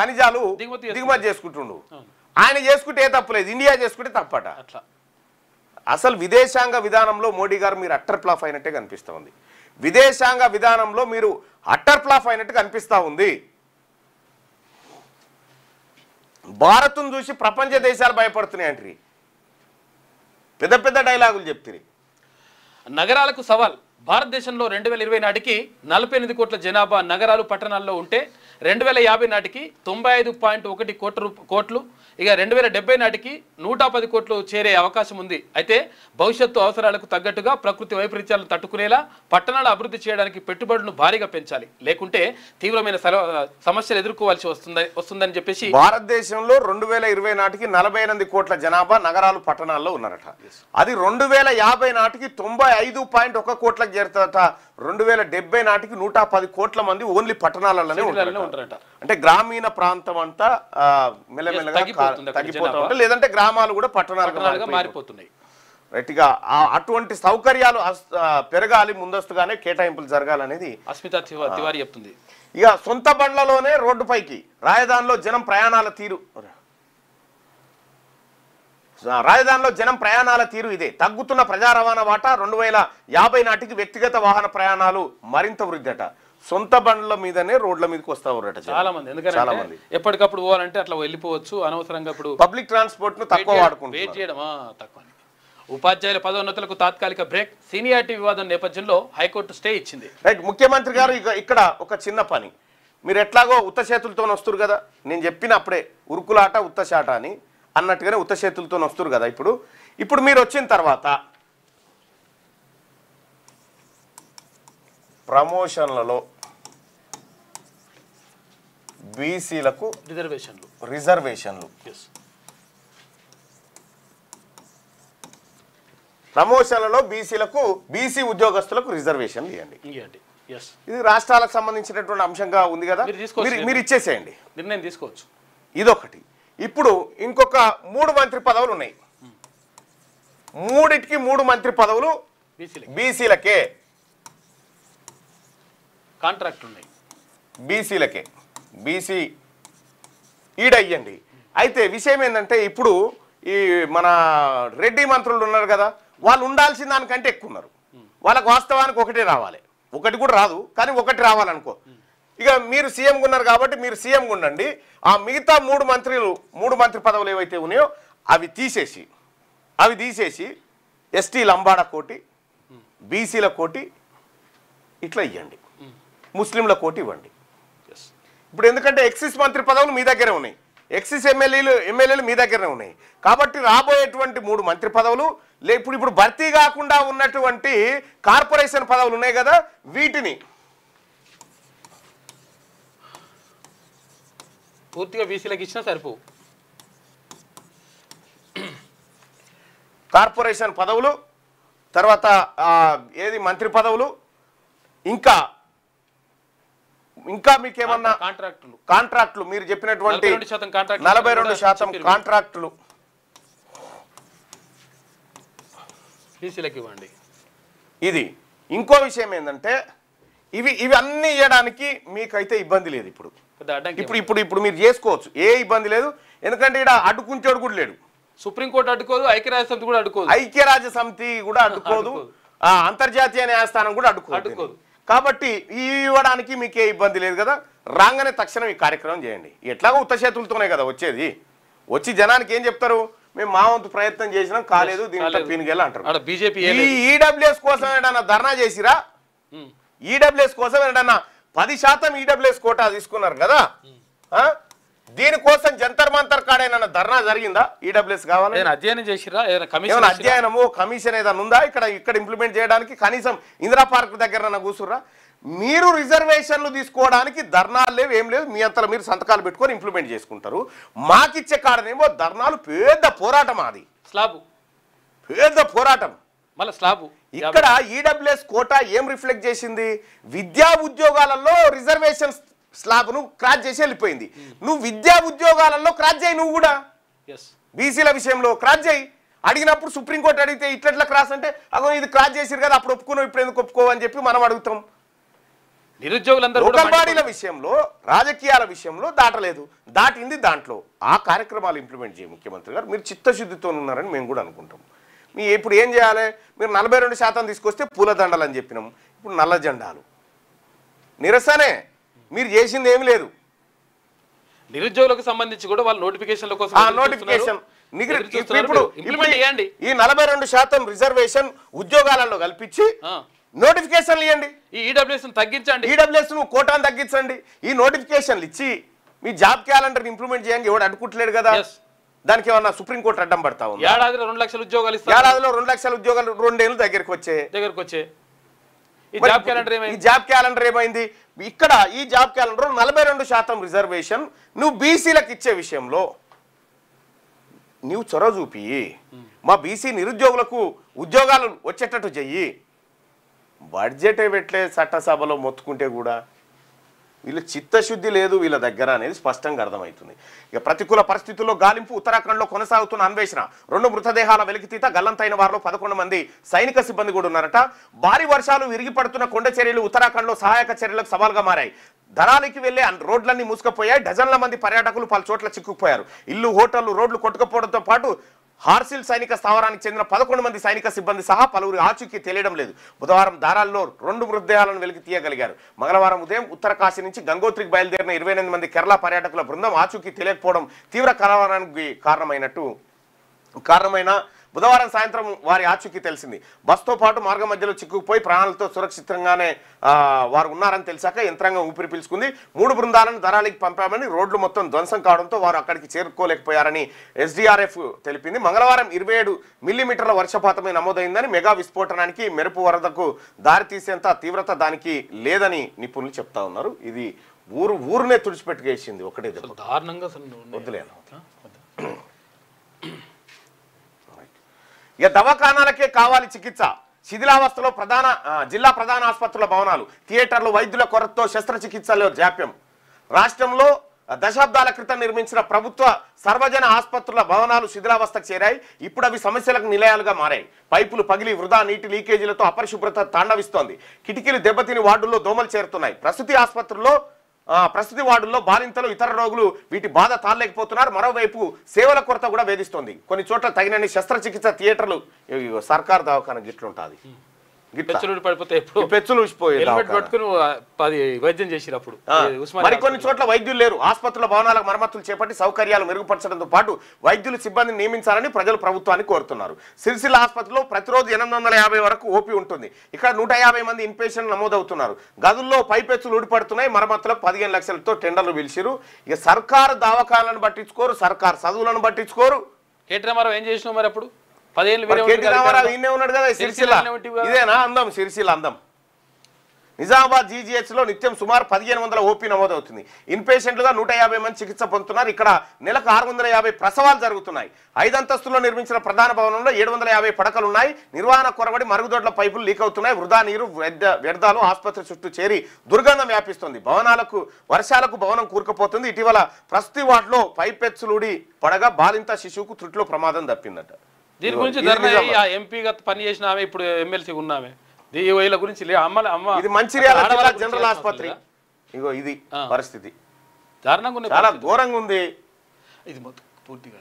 ఖనిజాలు దిగుమతి చేసుకుంటుండు. ఆయన చేసుకుంటే ఏ తప్పులేదు, ఇండియా చేసుకుంటే తప్పట. అట్లా అసలు విదేశాంగ విధానంలో మోడీ గారు మీరు అట్టర్ ఫ్లాప్ అయినట్టే కనిపిస్తూ ఉంది. విదేశాంగ విధానంలో మీరు అట్టర్ ఫ్లాప్ అయినట్టు కనిపిస్తూ ఉంది. భారత్ను చూసి ప్రపంచ దేశాలు భయపడుతున్నాయంటారు. పెద్ద పెద్ద డైలాగులు చెప్తారు. నగరాలకు సవాల్. భారతదేశంలో 2020 నాటికి 48 కోట్ల జనాభా నగరాలు, పట్టణాల్లో ఉంటే 2050 నాటికి 95.1 కోట్లు, ఇక 2070 నాటికి 110 కోట్లు చేరే అవకాశం ఉంది. అయితే భవిష్యత్తు అవసరాలకు తగ్గట్టుగా ప్రకృతి వైపరీత్యాలను తట్టుకునేలా పట్టణాల అభివృద్ధి చేయడానికి పెట్టుబడులను భారీగా పెంచాలి, లేకుంటే తీవ్రమైన సమస్యలు ఎదుర్కోవాల్సి వస్తుందని చెప్పేసి భారతదేశంలో 2020 నాటికి 48 కోట్ల జనాభా నగరాలు, పట్టణాల్లో ఉన్నారట. అది 2050 నాటికి 95.1 కోట్లకు చేరుతారట. 2070 నాటికి 110 కోట్ల మంది ఓన్లీ పట్టణాలలోనే ఉంటారట. అంటే గ్రామీణ ప్రాంతం అంతా మెల్లమెల్లగా తగ్గిపోతూ ఉంటుంది, లేదంటే గ్రామాలు కూడా పట్టణాలుగా మారిపోతున్నాయి. రైట్గా అటువంటి సౌకర్యాలు పెరగాలి, ముందస్తుగానే కేటాయింపులు జరగాలనేది అస్మితా తివారీ చెప్తుంది. ఇక సొంత బండ్లలోనే రోడ్డుపైకి రాజధానిలో జనం ప్రయాణాల తీరు ఇదే. తగ్గుతున్న ప్రజా రవాణా వాటా 2050 నాటికి వ్యక్తిగత వాహన ప్రయాణాలు మరింత వృద్ధి అట. సొంత బండ్ల మీదనే రోడ్ల మీదకి వస్తారట చాలా మంది. ఎందుకంటే ఎప్పటికప్పుడు పోవాలంటే అట్లా వెళ్ళిపోవచ్చు, అనవసరంగా ఇప్పుడు పబ్లిక్ ట్రాన్స్పోర్ట్ ను తక్కువ వాడుకుంటారు, వెయిట్ చేయడం తక్కువ. ఉపాధ్యాయుల పదోన్నతులకు తాత్కాలిక బ్రేక్, సీనియారిటీ వివాదం నేపథ్యంలో హైకోర్టు స్టే ఇచ్చింది. రైట్. ముఖ్యమంత్రి గారు ఇక్కడ ఒక చిన్న పని, మీరు ఎట్లాగో ఉత్త చేతులతో వస్తారు కదా, నేను చెప్పిన అప్పుడే ఉరుకులాట ఉత్తశాట అని అన్నట్టుగానే ఉత్త చేతులతో వస్తారు కదా. ఇప్పుడు మీరు వచ్చిన తర్వాత ప్రమోషన్లలో బీసీలకు రిజర్వేషన్లు ప్రమోషన్లలో బీసీ ఉద్యోగస్తులకు రిజర్వేషన్లు ఇవ్వండి. ఇది రాష్ట్రాలకు సంబంధించినటువంటి అంశంగా ఉంది కదా, మీరు ఇచ్చేసేయండి, నిర్ణయం తీసుకోవచ్చు. ఇదొకటి. ఇప్పుడు ఇంకొక 3 మంత్రి పదవులు ఉన్నాయి, 3 మంత్రి పదవులు బీసీలకే, కాంట్రాక్ట్ ఉన్నాయి బీసీలకే, బీసీ ఈడయ్యండి. అయితే విషయం ఏంటంటే ఇప్పుడు ఈ మన రెడ్డి మంత్రులు ఉన్నారు కదా, వాళ్ళు ఉండాల్సిన దానికంటే ఎక్కువ ఉన్నారు. వాళ్ళకు వాస్తవానికి ఒకటే రావాలి, ఒకటి కూడా రాదు కానీ ఒకటి రావాలనుకో. ఇక మీరు సీఎంగా ఉన్నారు కాబట్టి మీరు సీఎంగా ఉండండి, ఆ మిగతా 3 మంత్రి పదవులు ఏవైతే ఉన్నాయో అవి తీసేసి ఎస్టీ లంబాడ కోటి, బీసీల కోటి ఇట్లా ఇవ్వండి, ముస్లింల కోటి ఇవ్వండి. ఇప్పుడు ఎందుకంటే ఎక్సైజ్ మంత్రి పదవులు మీ దగ్గరే ఉన్నాయి, ఎక్సైజ్ ఎమ్మెల్యేలు మీ దగ్గరనే ఉన్నాయి కాబట్టి రాబోయేటువంటి 3 మంత్రి పదవులు ఇప్పుడు భర్తీ కాకుండా ఉన్నటువంటి కార్పొరేషన్ పదవులు ఉన్నాయి కదా, వీటిని పూర్తిగా బీసీలకు ఇచ్చినా సరిపోవు. కార్పొరేషన్ పదవులు, తర్వాత ఏది మంత్రి పదవులు, ఇంకా మీకేమన్నా కాంట్రాక్టులు మీరు చెప్పినటువంటి 42% కాంట్రాక్టులు బీసీలకు ఇవ్వండి. ఇది ఇంకో విషయం ఏంటంటే ఇవి అన్ని ఇవ్వడానికి మీకైతే ఇబ్బంది లేదు. ఇప్పుడు మీరు చేసుకోవచ్చు, ఏ ఇబ్బంది లేదు. ఎందుకంటే ఇక్కడ అడ్డుకుంటేడు కూడా లేడు, సుప్రీంకోర్టు అడ్డుకోదు, ఐక్యరాజ్య సమితి కూడా అడ్డుకోదు, అంతర్జాతీయ న్యాయస్థానం కూడా అడ్డుకోదు. కాబట్టి ఇవ్వడానికి మీకే ఇబ్బంది లేదు కదా. రాగానే తక్షణం ఈ కార్యక్రమం చేయండి. ఎట్లాగో ఉత్త చేతులతోనే కదా వచ్చి జనానికి ఏం చెప్తారు, మేము మా వంతు ప్రయత్నం చేసినాం కాలేదు, దీంట్లో పీనుగేలా అంటారు. బీజేపీ ఈడబ్ల్యూఎస్ కోసం ఏదన్నా ధర్నా చేసిరా, ఈడబ్ల్యూఎస్ కోసం ఏదన్నా 10% ఈడబ్ల్యూఎస్ కోటా తీసుకున్నారు కదా, దీనికోసం జంతర్ మంతర్ కాడ ఏదైనా ధర్నా జరిగిందా? ఈడబ్ల్యూఎస్ కావాలి అధ్యయనం చేసిరా, అధ్యయనము కమిషన్ ఏదైనా ఉందా ఇక్కడ ఇంప్లిమెంట్ చేయడానికి? కనీసం ఇందిరా పార్క్ దగ్గర కూర్చుర్రా? మీరు రిజర్వేషన్లు తీసుకోవడానికి ధర్నాలు లేవు, ఏం లేదు, మీ అంతలో మీరు సంతకాలు పెట్టుకొని ఇంప్లిమెంట్ చేసుకుంటారు. మాకిచ్చే కాడనేమో ధర్నాలు, పెద్ద పోరాటం, అది పెద్ద పోరాటం. మళ్ళీ స్లాబ్ ఇక్కడ ఈడబ్ల్యూఎస్ కోటా ఏం రిఫ్లెక్ట్ చేసింది? విద్యా ఉద్యోగాలలో రిజర్వేషన్ స్లాబ్ను క్రాచ్ చేసి వెళ్ళిపోయింది. నువ్వు విద్యా ఉద్యోగాలలో క్రాచ్ చేయి, నువ్వు కూడా బీసీల విషయంలో క్రాచ్ చేయి. అడిగినప్పుడు సుప్రీంకోర్టు అడిగితే ఇట్లా క్రాస్ అంటే అగో ఇది క్రాచ్ చేసిరు కదా, అప్పుడు ఒప్పుకున్నావు, ఇప్పుడు ఎందుకు ఒప్పుకోవని చెప్పి మనం అడుగుతాం. నిరుద్యోగులందరూ లోకల్బాడీల విషయంలో, రాజకీయాల విషయంలో దాటింది దాంట్లో. ఆ కార్యక్రమాలు ఇంప్లిమెంట్ చేయ ముఖ్యమంత్రి గారు. మీరు చిత్తశుద్ధితో ఉన్నారని మేము కూడా అనుకుంటాం. ఇప్పుడు ఏం చేయాలి? మీరు 42% తీసుకొస్తే పూలదండలు అని చెప్పినాం, ఇప్పుడు నల్ల జెండాలు నిరసనే. మీరు చేసింది ఏమి లేదు. నిరుద్యోగులకు సంబంధించి కూడా వాళ్ళు నోటిఫికేషన్ల కోసం నోటిఫికేషన్ ఇప్పుడు ఈ 42% రిజర్వేషన్ ఉద్యోగాలలో కల్పించి నోటిఫికేషన్లు ఇవ్వండి. ఈ ఈడబ్ల్యూఎస్ తగ్గించండి, ఈడబ్ల్యూఎస్ కోటాను తగ్గించండి. ఈ నోటిఫికేషన్లు ఇచ్చి మీ జాబ్ క్యాలెండర్ ఇంప్లిమెంట్ చేయండి. ఎవడు అడ్డుకుంటలేడు కదా, దానికి ఏమన్నా సుప్రీంకోర్టు అడ్డం పడతా ఉంది? ఏడాదిలో 2 లక్షల ఉద్యోగాలు ఇస్తారు. ఏడాదిలో 2 లక్షల ఉద్యోగాలు 2 ఏళ్ళు దగ్గరకు వచ్చే ఈ జాబ్ క్యాలెండర్ ఏమైంది? ఇక్కడ ఈ జాబ్ క్యాలెండర్ 42% రిజర్వేషన్ నువ్వు బీసీలకు ఇచ్చే విషయంలో నువ్వు చొరవ చూపి మా బీసీ నిరుద్యోగులకు ఉద్యోగాలు వచ్చేటట్టు చెయ్యి. బడ్జెట్ పెట్టలే చట్టసభలో మొత్తుకుంటే కూడా వీళ్ళ చిత్తశుద్ధి లేదు వీళ్ళ దగ్గర అనేది స్పష్టంగా అర్థమవుతుంది. ఇక ప్రతికూల పరిస్థితుల్లో గాలింపు ఉత్తరాఖండ్లో కొనసాగుతున్న అన్వేషణ. 2 మృతదేహాల వెలికితీత. గల్లంతైన వారిలో 11 మంది సైనిక సిబ్బంది కూడా ఉన్నారట. భారీ వర్షాలు విరిగిపడుతున్న కొండ చర్యలు ఉత్తరాఖండ్లో సహాయక చర్యలకు సవాల్గా మారాయి. ధరాలికి వెళ్లే రోడ్లన్నీ మూసుకుపోయాయి. డజన్ల మంది పర్యాటకులు పలు చోట్ల చిక్కుకుపోయారు. ఇల్లు, హోటళ్లు, రోడ్లు కొట్టుకుపోవడంతో పాటు హార్సిల్ సైనిక స్థావరానికి చెందిన 11 మంది సైనిక సిబ్బంది సహా పలువురు ఆచూకీ తెలియడం లేదు. బుధవారం దారాల్లో 2 మృతదేహాలను వెలికి తీయగలిగారు. మంగళవారం ఉదయం ఉత్తరకాశీ నుంచి గంగోత్రికి బయలుదేరిన 28 మంది కేరళ పర్యాటకుల బృందం ఆచూకీ తెలియకపోవడం తీవ్ర కలవరానికి కారణమైన బుధవారం సాయంత్రం వారి ఆచూకీ తెలిసింది. బస్తో పాటు మార్గం మధ్యలో చిక్కుకుపోయి ప్రాణాలతో సురక్షితంగానే వారు ఉన్నారని తెలిసాక యంత్రాంగం ఊపిరి పీల్చుకుంది. 3 బృందాలను ధరాలికి పంపామని, రోడ్లు మొత్తం ధ్వంసం కావడంతో వారు అక్కడికి చేరుకోలేకపోయారని ఎస్డీఆర్ఎఫ్ తెలిపింది. మంగళవారం 27 మిల్లీమీటర్ల వర్షపాతమే నమోదైందని, మెగా విస్ఫోటనానికి, మెరుపు వరదకు దారితీసేంత తీవ్రత దానికి లేదని నిపుణులు చెప్తా ఉన్నారు. ఇది ఊరునే తుడిచిపెట్టుకేసింది ఒకటే దారుణంగా. వద్దులేను. ఇక దవాఖానాలకే కావాలి చికిత్స. శిథిలావస్థలో జిల్లా ప్రధాన ఆసుపత్రుల భవనాలు, థియేటర్లు, వైద్యుల కొరతతో శస్త్రచికిత్సలో జాప్యం. రాష్ట్రంలో దశాబ్దాల క్రితం నిర్మించిన ప్రభుత్వ సర్వజన ఆసుపత్రుల భవనాలు శిథిలావస్థకు చేరాయి. ఇప్పుడు అవి సమస్యలకు నిలయాలుగా మారాయి. పైపులు పగిలి వృధా నీటి లీకేజీలతో అపరిశుభ్రత తాండవిస్తోంది. కిటికీలు దెబ్బతిని వార్డుల్లో దోమలు చేరుతున్నాయి. ప్రస్తుతి వార్డుల్లో బాలింతలు, ఇతర రోగులు వీటి బాధ తాళలేకపోతున్నారు. మరోవైపు సేవల కొరత కూడా వేధిస్తోంది. కొన్ని చోట్ల తగినన్ని శస్త్రచికిత్స థియేటర్లు, సర్కార్ దవాఖాన గిట్లుంటుంది. వైద్యం చేసినప్పుడు మరికొన్ని చోట్ల వైద్యులు లేరు. ఆసుపత్రుల భవనాలకు మరమ్మతులు చేపట్టి సౌకర్యాలు మెరుగుపరచడంతో పాటు వైద్యులు సిబ్బందిని నియమించాలని ప్రజలు ప్రభుత్వాన్ని కోరుతున్నారు. సిరిసిల్ల ఆసుపత్రిలో ప్రతిరోజు 850 వరకు ఓపీ ఉంటుంది. ఇక్కడ 150 మంది ఇన్పేషెంట్లు నమోదవుతున్నారు. గదుల్లో పైపెచ్చులు ఊడిపడుతున్నాయి. మరమ్మతులకు 15 లక్షలతో టెండర్లు పిలిచిరు. ఇక సర్కారు దవాఖానాలను పట్టించుకోరు, సర్కారు చదువులను పట్టించుకోరు. కేటీఆర్ ఏం చేసినావు మరి అప్పుడు? 10 ఏళ్ళు ఉన్నాడు కదా సిరిసిల్ల. ఇదేనా అందం? సిరిసిల్ల అందం. నిజామాబాద్ జీజీహెచ్ లో నిత్యం సుమారు 1500 ఓపీ నమోదవుతుంది. ఇన్పేషెంట్లుగా 150 మంది చికిత్స పొందుతున్నారు. ఇక్కడ నెలకు 650 ప్రసవాలు జరుగుతున్నాయి. 5 అంతస్తుల్లో నిర్మించిన ప్రధాన భవనంలో 750 పడకలున్నాయి. నిర్వహణ కొరబడి మరుగుదొడ్ల పైపులు లీక్ అవుతున్నాయి. వృధా నీరు, వ్యర్థాలు ఆసుపత్రి చుట్టూ చేరి దుర్గంధం వ్యాపిస్తుంది. వర్షాలకు భవనం కూరుకుపోతుంది. ఇటీవల ప్రస్తుతి వార్డులో పైపెచ్చులుడి పడగా బాలింత శిశువుకు త్రుట్లో ప్రమాదం తప్పిందట. దీని గురించి ఎంపీగా పనిచేసిన ఆమె ఇప్పుడు ఎమ్మెల్సీ ఉన్నామే గురించి ఇది మంచిర్యాల జనరల్ ఆసుపత్రి. ఇగో ఇది పరిస్థితి చాలా ఘోరంగా ఉంది. ఇది పూర్తిగా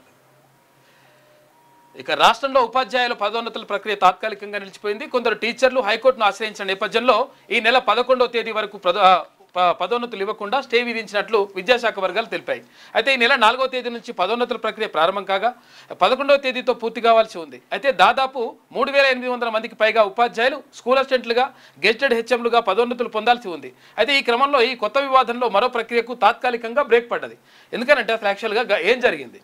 ఇక రాష్ట్రంలో ఉపాధ్యాయుల పదోన్నతుల ప్రక్రియ తాత్కాలికంగా నిలిచిపోయింది. కొందరు టీచర్లు హైకోర్టును ఆశ్రయించిన నేపథ్యంలో ఈ నెల 11వ తేదీ వరకు పదోన్నతులు ఇవ్వకుండా స్టే విధించినట్లు విద్యాశాఖ వర్గాలు తెలిపాయి. అయితే ఈ నెల 4వ తేదీ నుంచి పదోన్నతుల ప్రక్రియ ప్రారంభం కాగా 11వ తేదీతో పూర్తి కావాల్సి ఉంది. అయితే దాదాపు 3800 మందికి పైగా ఉపాధ్యాయులు, స్కూల్ అసిస్టెంట్లుగా, గెస్టెడ్ హెచ్ఎంలుగా పదోన్నతులు పొందాల్సి ఉంది. అయితే ఈ క్రమంలో ఈ కొత్త వివాదంలో మరో ప్రక్రియకు తాత్కాలికంగా బ్రేక్ పడ్డది. ఎందుకంటే అసలు యాక్చువల్గా ఏం జరిగింది?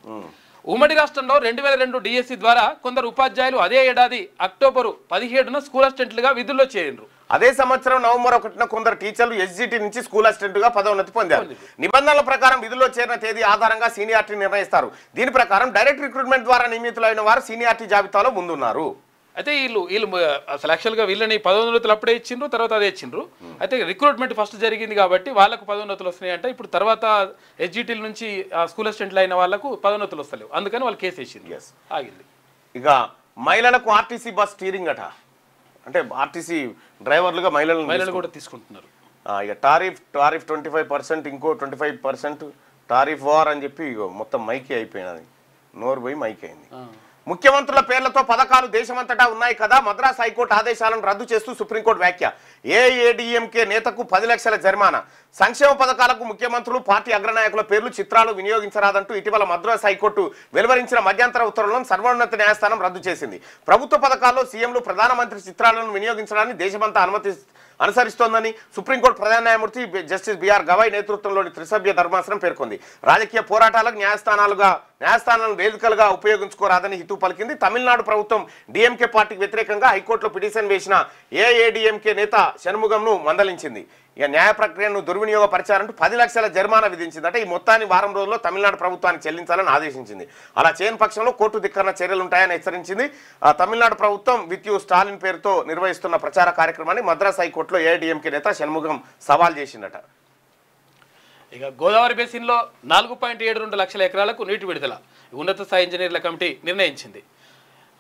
ఉమ్మడి రాష్ట్రంలో 2002 డిఎస్సి ద్వారా కొందరు ఉపాధ్యాయులు అదే ఏడాది అక్టోబరు 17న స్కూల్ అసిస్టెంట్లుగా విధుల్లో చేరిండ్రు. అదే సంవత్సరం నవంబర్ 1న కొందరు టీచర్లు ఎస్జిటి నుంచి స్కూల్ అసిస్టెంట్ గా పదోన్నతి పొందారు. నిబంధనల ప్రకారం విధుల్లో చేరిన తేదీ ఆధారంగా సీనియారిటీ నిర్ణయిస్తారు. దీని ప్రకారం డైరెక్ట్ రిక్రూట్మెంట్ ద్వారా నియమితులైన వారు సీనియారిటీ జాబితాలో ముందున్నారు. అయితే వీళ్ళు అసలు యాక్చువల్గా వీళ్ళని పదోన్నతులు అప్పుడే ఇచ్చిండ్రు, తర్వాత అదే ఇచ్చిండ్రు. అయితే రిక్రూట్మెంట్ ఫస్ట్ జరిగింది కాబట్టి వాళ్ళకు పదోన్నతులు వస్తున్నాయి అంటే ఇప్పుడు తర్వాత ఎస్జిటీల నుంచి స్కూల్ అసిస్టెంట్లు అయిన వాళ్ళకు పదోన్నతులు వస్తలేవు. అందుకని వాళ్ళు కేసు వేసింది, ఆగింది. ఇక మహిళలకు ఆర్టీసీ బస్ స్టీరింగ్ అట, అంటే ఆర్టీసీ డ్రైవర్లుగా మహిళలు కూడా తీసుకుంటున్నారు. ఇక టారిఫ్ 25%, ఇంకో 25% టారిఫ్ వార్ అని చెప్పి మొత్తం మైకి అయిపోయినది. నోరు పోయి మైకి అయింది. ముఖ్యమంత్రుల పేర్లతో పథకాలు దేశమంతటా ఉన్నాయి కదా. మద్రాస్ హైకోర్టు ఆదేశాలను రద్దు చేస్తూ సుప్రీంకోర్టు వ్యాఖ్య. ఏఐఏడీఎంకే నేతకు 10 లక్షల జరిమానా. సంక్షేమ పథకాలకు ముఖ్యమంత్రులు, పార్టీ అగ్రనాయకుల పేర్లు, చిత్రాలు వినియోగించరాదంటూ ఇటీవల మద్రాస్ హైకోర్టు వెలువరించిన మధ్యంతర ఉత్తర్వులను సర్వోన్నత న్యాయస్థానం రద్దు చేసింది. ప్రభుత్వ పథకాల్లో సీఎంలు, ప్రధానమంత్రి చిత్రాలను వినియోగించడాన్ని దేశమంతా అనుసరిస్తోందని సుప్రీంకోర్టు ప్రధాన న్యాయమూర్తి జస్టిస్ బిఆర్ గవాయ్ నేతృత్వంలోని త్రిసభ్య ధర్మాసనం పేర్కొంది. రాజకీయ పోరాటాలకు న్యాయస్థానాలను వేదికలుగా ఉపయోగించుకోరాదని హితవు పలికింది. తమిళనాడు ప్రభుత్వం డిఎంకే పార్టీకి వ్యతిరేకంగా హైకోర్టులో పిటిషన్ వేసిన ఏఐఏడీఎంకే నేత షణ్ముగంను మందలించింది. ఇక న్యాయ ప్రక్రియను దుర్వినియోగపరిచారంటూ 10 లక్షల జరిమానా విధించింది. అంటే ఈ మొత్తాన్ని వారం రోజుల్లో తమిళనాడు ప్రభుత్వానికి చెల్లించాలని ఆదేశించింది. అలా చేయని పక్షంలో కోర్టు ధిక్కరణ చర్యలుంటాయని హెచ్చరించింది. తమిళనాడు ప్రభుత్వం విత్ స్టాలిన్ పేరుతో నిర్వహిస్తున్న ప్రచార కార్యక్రమాన్ని మద్రాస్ హైకోర్టులో ఏఐడీఎంకే నేత షణ్ముగం సవాల్ చేసిందట. ఇక గోదావరి బేసిన్లో 4.72 లక్షల ఎకరాలకు నీటి విడుదల ఉన్నత స్థాయి ఇంజనీర్ల కమిటీ నిర్ణయించింది.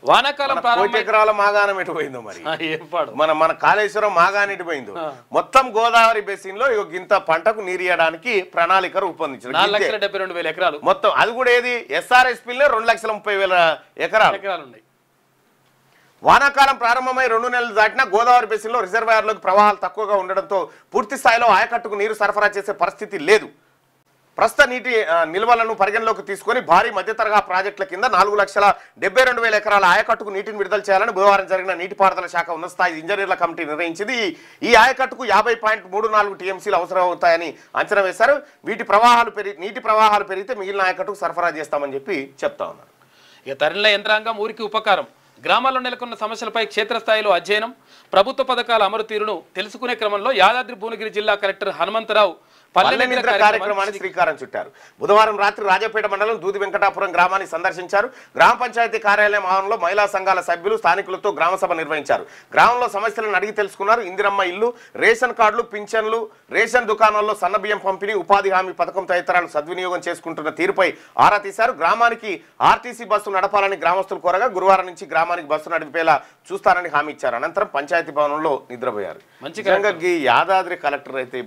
వానాకాలం ఎకరాల మాగాణం ఎటు పోయిందో మరి ఏం పాడు మన కాళేశ్వరం మాగాణం ఎటు పోయిందో మొత్తం గోదావరి బేసిన్ లో ఇంత పంటకు నీరియడానికి ప్రణాళిక రూపొందించారు. 4,72,000 ఎకరాలు మొత్తం అది కూడా ఏది SRSPలో 2,30,000 ఎకరాలు ఉన్నాయి. వానాకాలం ప్రారంభమై 2 నెలలు దాటినా గోదావరి బేసిన్లో రిజర్వాయర్లకు ప్రవాహాలు తక్కువగా ఉండడంతో పూర్తి స్థాయిలో ఆయకట్టుకు నీరు సరఫరా చేసే పరిస్థితి లేదు. ప్రస్తుత నీటి నిల్వలను పరిగణలోకి తీసుకొని భారీ మధ్యతరహా ప్రాజెక్టుల కింద 4,72,000 ఎకరాల ఆయకట్టుకు నీటిని విడుదల చేయాలని బుధవారం జరిగిన నీటిపారుదల శాఖ ఉన్నత స్థాయి ఇంజనీర్ల కమిటీ నిర్ణయించింది. ఈ ఆయకట్టుకు 50.34 TMCలు అవసరం అవుతాయని అంచనా వేశారు. నీటి ప్రవాహాలు పెరిగితే మిగిలిన ఆయకట్టుకు సరఫరా చేస్తామని చెప్పి చెప్తా ఉన్నారు. ఇక తరలిన యంత్రాంగం ఊరికి ఉపకారం. గ్రామాల్లో నెలకొన్న సమస్యలపై క్షేత్రస్థాయిలో అధ్యయనం, ప్రభుత్వ పథకాల అమలు తీరును తెలుసుకునే క్రమంలో యాదాద్రి భువనగిరి జిల్లా కలెక్టర్ హనుమంతరావు పల్లె నిద్ర కార్యక్రమాన్ని శ్రీకారం చుట్టారు. బుధవారం రాత్రి రాజపేట మండలం దూది వెంకటాపురం గ్రామాన్ని సందర్శించారు. గ్రామ పంచాయతీ కార్యాలయం ఆవరణలో మహిళా సంఘాల సభ్యులు స్థానికులతో గ్రామ సభ నిర్వహించారు. గ్రామంలో సమస్యలను అడిగి తెలుసుకున్నారు. ఇందిరమ్మ ఇల్లు, రేషన్ కార్డులు, పింఛన్లు, రేషన్ దుకాణాల్లో సన్నబియ్యం పంపిణీ, ఉపాధి హామీ పథకం తదితరాలను సద్వినియోగం చేసుకుంటున్న తీరుపై ఆరా తీశారు. గ్రామానికి ఆర్టీసీ బస్సు నడపాలని గ్రామస్తులు కోరగా గురువారం నుంచి గ్రామానికి బస్సు నడిపేలా చూస్తారని హామీ ఇచ్చారు. అనంతరం పంచాయతీ భవనంలో నిద్రపోయారు. యాదాద్రి కలెక్టర్ అయితే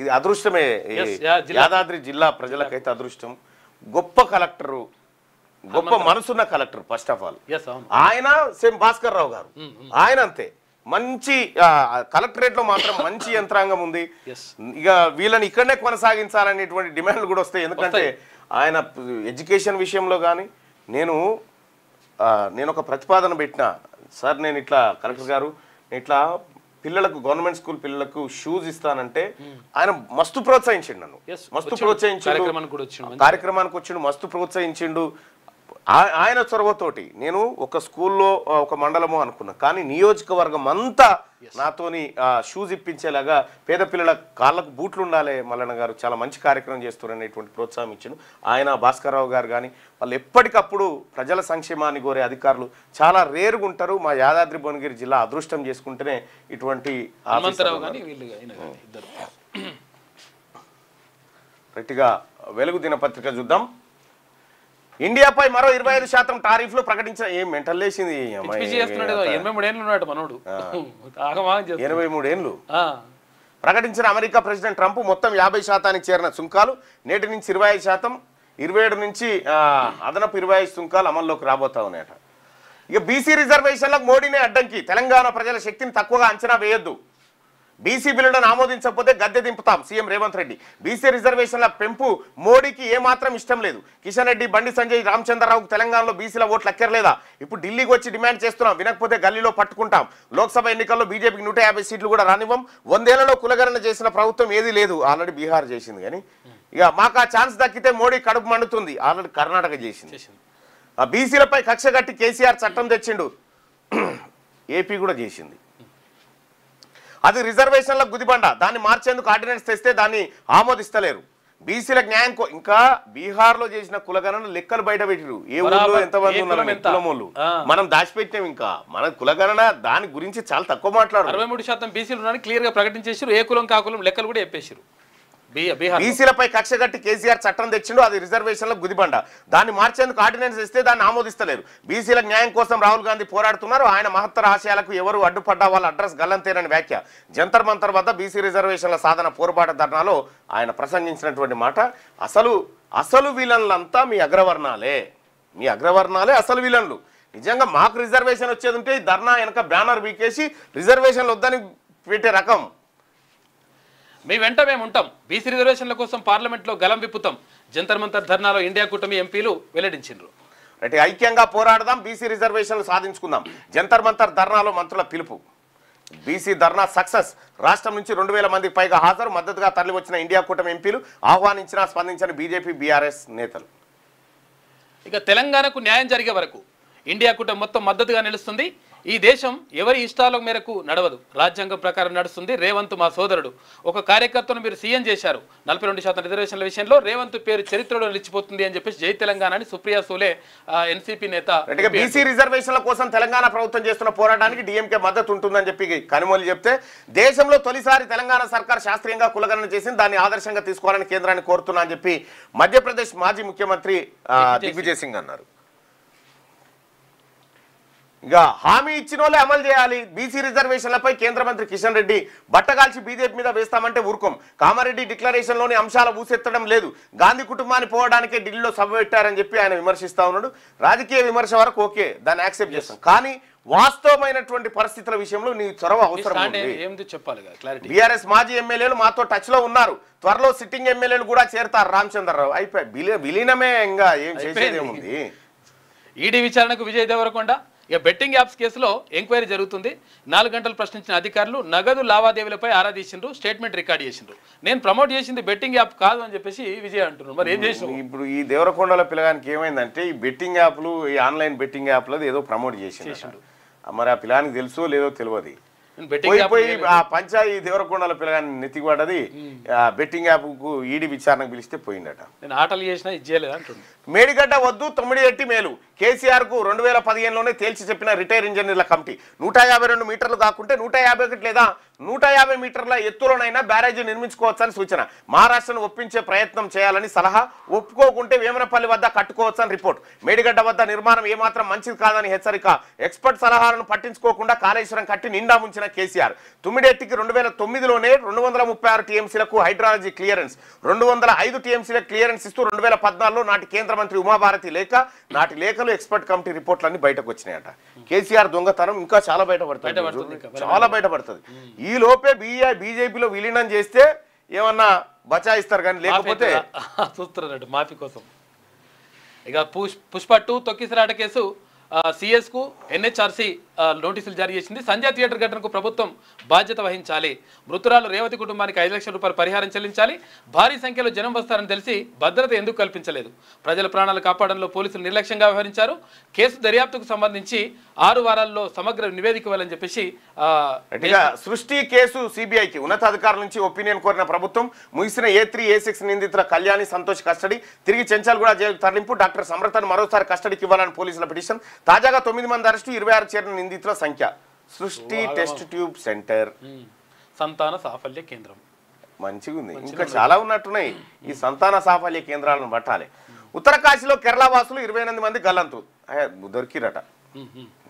ఇది అదృష్టమే. యాదాద్రి జిల్లా ప్రజలకైతే అదృష్టం. గొప్ప కలెక్టరు, గొప్ప మనసున్న కలెక్టర్. ఫస్ట్ ఆఫ్ ఆల్ ఆయన సేమ్ భాస్కర్ రావు గారు, ఆయన అంతే మంచి కలెక్టరేట్ లో మాత్రం మంచి యంత్రాంగం ఉంది. ఇక వీళ్ళని ఇక్కడనే కొనసాగించాలనేటువంటి డిమాండ్లు కూడా వస్తాయి. ఎందుకంటే ఆయన ఎడ్యుకేషన్ విషయంలో కానీ నేను ఒక ప్రతిపాదన పెట్టిన, సార్ నేను ఇట్లా కలెక్టర్ గారు ఇట్లా పిల్లలకు గవర్నమెంట్ స్కూల్ పిల్లలకు షూస్ ఇస్తానంటే ఆయన మస్తు ప్రోత్సహించిండు, నన్ను మస్తు ప్రోత్సహించిండు, కార్యక్రమానికి వచ్చిండు, మస్తు ప్రోత్సహించిండు. ఆయన చొరవతోటి నేను ఒక స్కూల్లో ఒక మండలము అనుకున్నా, కానీ నియోజకవర్గం అంతా నాతోని షూస్ ఇప్పించేలాగా పేద పిల్లల కాళ్ళకు బూట్లు ఉండాలి మల్లన్న గారు చాలా మంచి కార్యక్రమం చేస్తారనేటువంటి ప్రోత్సాహం ఇచ్చిండు. ఆయన భాస్కర్ రావు గారు కానీ వాళ్ళు ఎప్పటికప్పుడు ప్రజల సంక్షేమాన్ని కోరే అధికారులు చాలా రేరుగా ఉంటారు. మా యాదాద్రి భువనగిరి జిల్లా అదృష్టం చేసుకుంటేనే ఇటువంటి గట్టిగా వెలుగు దినపత్రిక చూద్దాం. ఇండియాపై మరో 25% టారిఫ్లు ప్రకటించిన ఏం మెంటల్ లేసింది. 83 ఏళ్ళు ప్రకటించిన అమెరికా ప్రెసిడెంట్ ట్రంప్ మొత్తం 50% చేరిన సుంకాలు నేటి నుంచి 25%, 27 నుంచి అదనపు 25 సుంకాలు అమల్లోకి రాబోతా ఉన్నాయట. ఇక బీసీ రిజర్వేషన్లకు మోడీనే అడ్డంకి, తెలంగాణ ప్రజల శక్తిని తక్కువగా అంచనా వేయొద్దు, బీసీ బిల్లులను ఆమోదించకపోతే గద్దె దింపుతాం సీఎం రేవంత్ రెడ్డి. బీసీ రిజర్వేషన్ల పెంపు మోడీకి ఏమాత్రం ఇష్టం లేదు. కిషన్ రెడ్డి, బండి సంజయ్, రామచంద్రరావుకు తెలంగాణలో బీసీల ఓట్లు అక్కర్లేదా? ఇప్పుడు ఢిల్లీకి వచ్చి డిమాండ్ చేస్తున్నాం, వినకపోతే గల్లీలో పట్టుకుంటాం. లోక్సభ ఎన్నికల్లో బీజేపీకి 150 సీట్లు కూడా రానివ్వం. 100 ఏళ్లలో కులగణన చేసిన ప్రభుత్వం ఏదీ లేదు, ఆల్రెడీ బీహార్ చేసింది. కానీ ఇక మాకు ఆ ఛాన్స్ దక్కితే మోడీ కడుపు మండుతుంది, ఆల్రెడీ కర్ణాటక చేసింది. బీసీలపై కక్ష కట్టి కేసీఆర్ చట్టం తెచ్చిండు, ఏపీ కూడా చేసింది. అది రిజర్వేషన్లకు గుదిబండ, దాన్ని మార్చేందుకు ఆర్డినెన్స్ తెస్తే దాన్ని ఆమోదిస్తలేరు. బీసీలకు న్యాయం ఇంకా బీహార్లో చేసిన కులగణన లెక్కలు బయట పెట్టిరు, ఏ ఊళ్ళో ఎంతమంది ఉన్నారు కులమోళ్ళు, మనం దాచిపెట్టాం. ఇంకా మన కులగణన దాని గురించి చాలా తక్కువ మాట్లాడారు. 63% బీసీలు ఉన్నారని క్లియర్ గా ప్రకటించేసారు. ఏ కులం కాకులం లెక్కలు కూడా చెప్పేసారు. బీసీలపై కక్ష కట్టి కేసీఆర్ చట్టం తెచ్చిండు, అది రిజర్వేషన్లకు గుదిబండ, దాన్ని మార్చేందుకు ఆర్డినెన్స్ ఇస్తే దాన్ని ఆమోదిస్తలేరు. బీసీల న్యాయం కోసం రాహుల్ గాంధీ పోరాడుతున్నారు, ఆయన మహత్తర ఆశయాలకు ఎవరు అడ్డుపడ్డా వాళ్ళ అడ్రస్ గల్లంతేనని వ్యాఖ్య. జంతర్ మంతర్ వద్ద బీసీ రిజర్వేషన్ల సాధన పోరుబాటు ధర్నాలో ఆయన ప్రసంగించినటువంటి మాట. అసలు విలన్లంతా మీ అగ్రవర్ణాలే, అసలు విలన్లు. నిజంగా మాకు రిజర్వేషన్ వచ్చేది ఉంటే ఈ ధర్నా వెనక బ్యానర్ బీకేసి రిజర్వేషన్లు వద్దని పెట్టే రకం. మీ వెంట మేము ఉంటాం, బీసీ రిజర్వేషన్ల కోసం పార్లమెంట్లో గలం విప్పుతాం, జంతర్ మంతర్ ధర్నాలో ఇండియా కూటమి ఎంపీలు వెల్లడించారు. అంటే ఐక్యంగా పోరాడదాం, బీసీ రిజర్వేషన్లు సాధించుకుందాం, జంతర్ మంతర్ ధర్నాలో మంత్రుల పిలుపు. బీసీ ధర్నా సక్సెస్, రాష్ట్రం నుంచి 2000 మందికి పైగా హాజరు, మద్దతుగా తరలి వచ్చిన ఇండియా కూటమి ఎంపీలు, ఆహ్వానించినా స్పందించని బీజేపీ బీఆర్ఎస్ నేతలు. ఇక తెలంగాణకు న్యాయం జరిగే వరకు ఇండియా కూటమి మొత్తం మద్దతుగా నిలుస్తుంది. ఈ దేశం ఎవరి ఇష్టాల మేరకు నడవదు, రాజ్యాంగం ప్రకారం నడుస్తుంది. రేవంత్ మా సోదరుడు. ఒక కార్యకర్తను మీరు సీఎం చేశారు. 42% రిజర్వేషన్ల విషయంలో రేవంత్ పేరు చరిత్రలో నిలిచిపోతుంది అని చెప్పేసి జై తెలంగాణ అని సుప్రియా సూలే ఎన్సీపీ నేత బీసీ రిజర్వేషన్ల కోసం తెలంగాణ ప్రభుత్వం చేస్తున్న పోరాటానికి డిఎంకే మద్దతు ఉంటుందని చెప్పి కనిమొలి చెప్తే, దేశంలో తొలిసారి తెలంగాణ సర్కార్ శాస్త్రీయంగా కులగణన చేసింది, దాన్ని ఆదర్శంగా తీసుకోవాలని కేంద్రాన్ని కోరుతున్నా అని చెప్పి మధ్యప్రదేశ్ మాజీ ముఖ్యమంత్రి దిగ్విజయ్ సింగ్ అన్నారు. ఇక హామీ ఇచ్చిన వాళ్ళే అమలు చేయాలి. బీసీ రిజర్వేషన్లపై కేంద్ర మంత్రి కిషన్ రెడ్డి బట్టగాల్చి బీజేపీ మీద వేస్తామంటే ఊరుకోం. కామారెడ్డి డిక్లరేషన్లోని అంశాల ఊసెత్తడం లేదు. గాంధీ కుటుంబాన్ని పోవడానికే ఢిల్లీలో సభ పెట్టారని చెప్పి ఆయన విమర్శిస్తా ఉన్నాడు. రాజకీయ విమర్శ వరకు ఓకే, దాన్ని యాక్సెప్ట్ చేస్తాం, కానీ వాస్తవమైనటువంటి పరిస్థితుల విషయంలో నీ చొరవ అవసరం. బీఆర్ఎస్ మాజీ ఎమ్మెల్యేలు మాతో టచ్ లో ఉన్నారు. త్వరలో సిట్టింగ్ ఎమ్మెల్యేలు కూడా చేరతారు. రామచంద్రరావు అయిపోయి విలీనమే, ఇంకా ఏం చేసేదేముంది. ఈడీ విచారణకు విజయ్ దేవరకొండ. ఇక బెట్టింగ్ యాప్స్ కేసులో ఎంక్వైరీ జరుగుతుంది. 4 గంటలు ప్రశ్నించిన అధికారులు నగదు లావాదేవీలపై ఆరా తీసిండ్రు, స్టేట్మెంట్ రికార్డ్ చేసిండ్రు. నేను ప్రమోట్ చేసింది బెట్టింగ్ యాప్ కాదు అని చెప్పేసి విజయ్ అంటున్నారు. మరి ఏం చేసినావు? ఇప్పుడు ఈ దేవరకొండల పిల్లగానికి ఏమైందంటే, ఈ బెట్టింగ్ యాప్లు, ఈ ఆన్లైన్ బెట్టింగ్ యాప్లు ఏదో ప్రమోట్ చేసిండు. మరి ఆ పిల్లగానికి తెలుసో లేదో తెలియదు. పోయి ఆ పంచాయి దేవరకొండల పిల్లగాని నెత్తికి పడ్డది. బెట్టింగ్ యాప్ కు ఈడీ విచారణకు పిలిస్తే పోయిందట. నేను ఆటలు చేసినా ఇది చేయలేదు అంటున్నాను. మేడిగడ్డ వద్దు, 9 ఎట్టి మేలు. కేసీఆర్ కు 2015లోనే తేల్చి చెప్పిన రిటైర్ ఇంజనీర్ల కమిటీ 152 మీటర్లు కాకుంటే 151 లేదా 150 మీటర్ల ఎత్తులోనైనా బ్యారేజీ నిర్మించుకోవచ్చని సూచన. మహారాష్ట్రను ఒప్పించే ప్రయత్నం చేయాలని సలహా. ఒప్పుకోకుంటే వేమనపల్లి వద్ద కట్టుకోవచ్చని రిపోర్ట్. మేడిగడ్డ వద్ద నిర్మాణం ఏమాత్రం మంచిది కాదని హెచ్చరిక. ఎక్స్పర్ట్ సలహాలను పట్టించుకోకుండా కాళేశ్వరం కట్టి నిండా ముంచిన కేసీఆర్. తుమ్మిడెట్టికి 2009లోనే 236 టీఎంసీలకు హైడ్రాలజీ క్లియరెన్స్, 205 టీఎంసీలకు క్లియరెన్స్ ఇస్తూ 2014లో నాటి కేంద్ర మంత్రి ఉమాభారతి లేఖ, నాటి లేఖలు ఎక్స్పర్ట్ కమిటీ రిపోర్ట్లన్నీ బయటకు వచ్చినాయట. కేసీఆర్ దొంగతనం ఇంకా చాలా బయటపడుతుంది, చాలా బయటపడుతుంది. ఈ లోపే బీజేపీలో విలీనం చేస్తే ఏమన్నా బచాయిస్తారు, కానీ లేకపోతే చూస్తున్నట్టు మాఫీ కోసం. ఇక పుష్ప 2 తొక్కిసలాట కేసు సిఎస్ కు ఎన్హెచ్ఆర్సీ నోటీసులు జారీ చేసింది. సంజయ్ థియేటర్ ఘటనకు ప్రభుత్వం బాధ్యత వహించాలి. మృతురాలు రేవతి కుటుంబానికి 5 లక్షల రూపాయలు పరిహారం చెల్లించాలి. భారీ సంఖ్యలో జనం వస్తారని తెలిసి భద్రత ఎందుకు కల్పించలేదు? ప్రజల ప్రాణాలు కాపాడంలో పోలీసులు నిర్లక్ష్యంగా వ్యవహరించారు. కేసు దర్యాప్తుకు సంబంధించి 6 వారాల్లో సమగ్ర నివేదిక ఇవ్వాలని చెప్పేసి సృష్టి కేసు సిబిఐకి ఉన్నతాధికారుల నుంచి ఒపీనియన్ కోరిన ప్రభుత్వం ముగిసిన A3, A6 నిందితుల కళ్యాణి, సంతోష్ కస్టడీ, తిరిగి చెంచాల్గూడ జైలుకు తరలింపు. డాక్టర్ సమర్థను మరోసారి కస్టడీకి ఇవ్వాలని పోలీసుల పిటిషన్. తాజాగా 9 మంది అరెస్టు, 26 చేరిన నిందితుల సంఖ్య. సృష్టి టెస్ట్ ట్యూబ్ సెంటర్, సంతాన సాఫల్య కేంద్రం మంచిగా ఉంది. ఇంకా చాలా ఉన్నట్టున్నాయి. ఈ సంతాన సాఫల్య కేంద్రాలను పట్టాలి. ఉత్తరకాశీలో కేరళ వాసులు 28 మంది గల్లంతు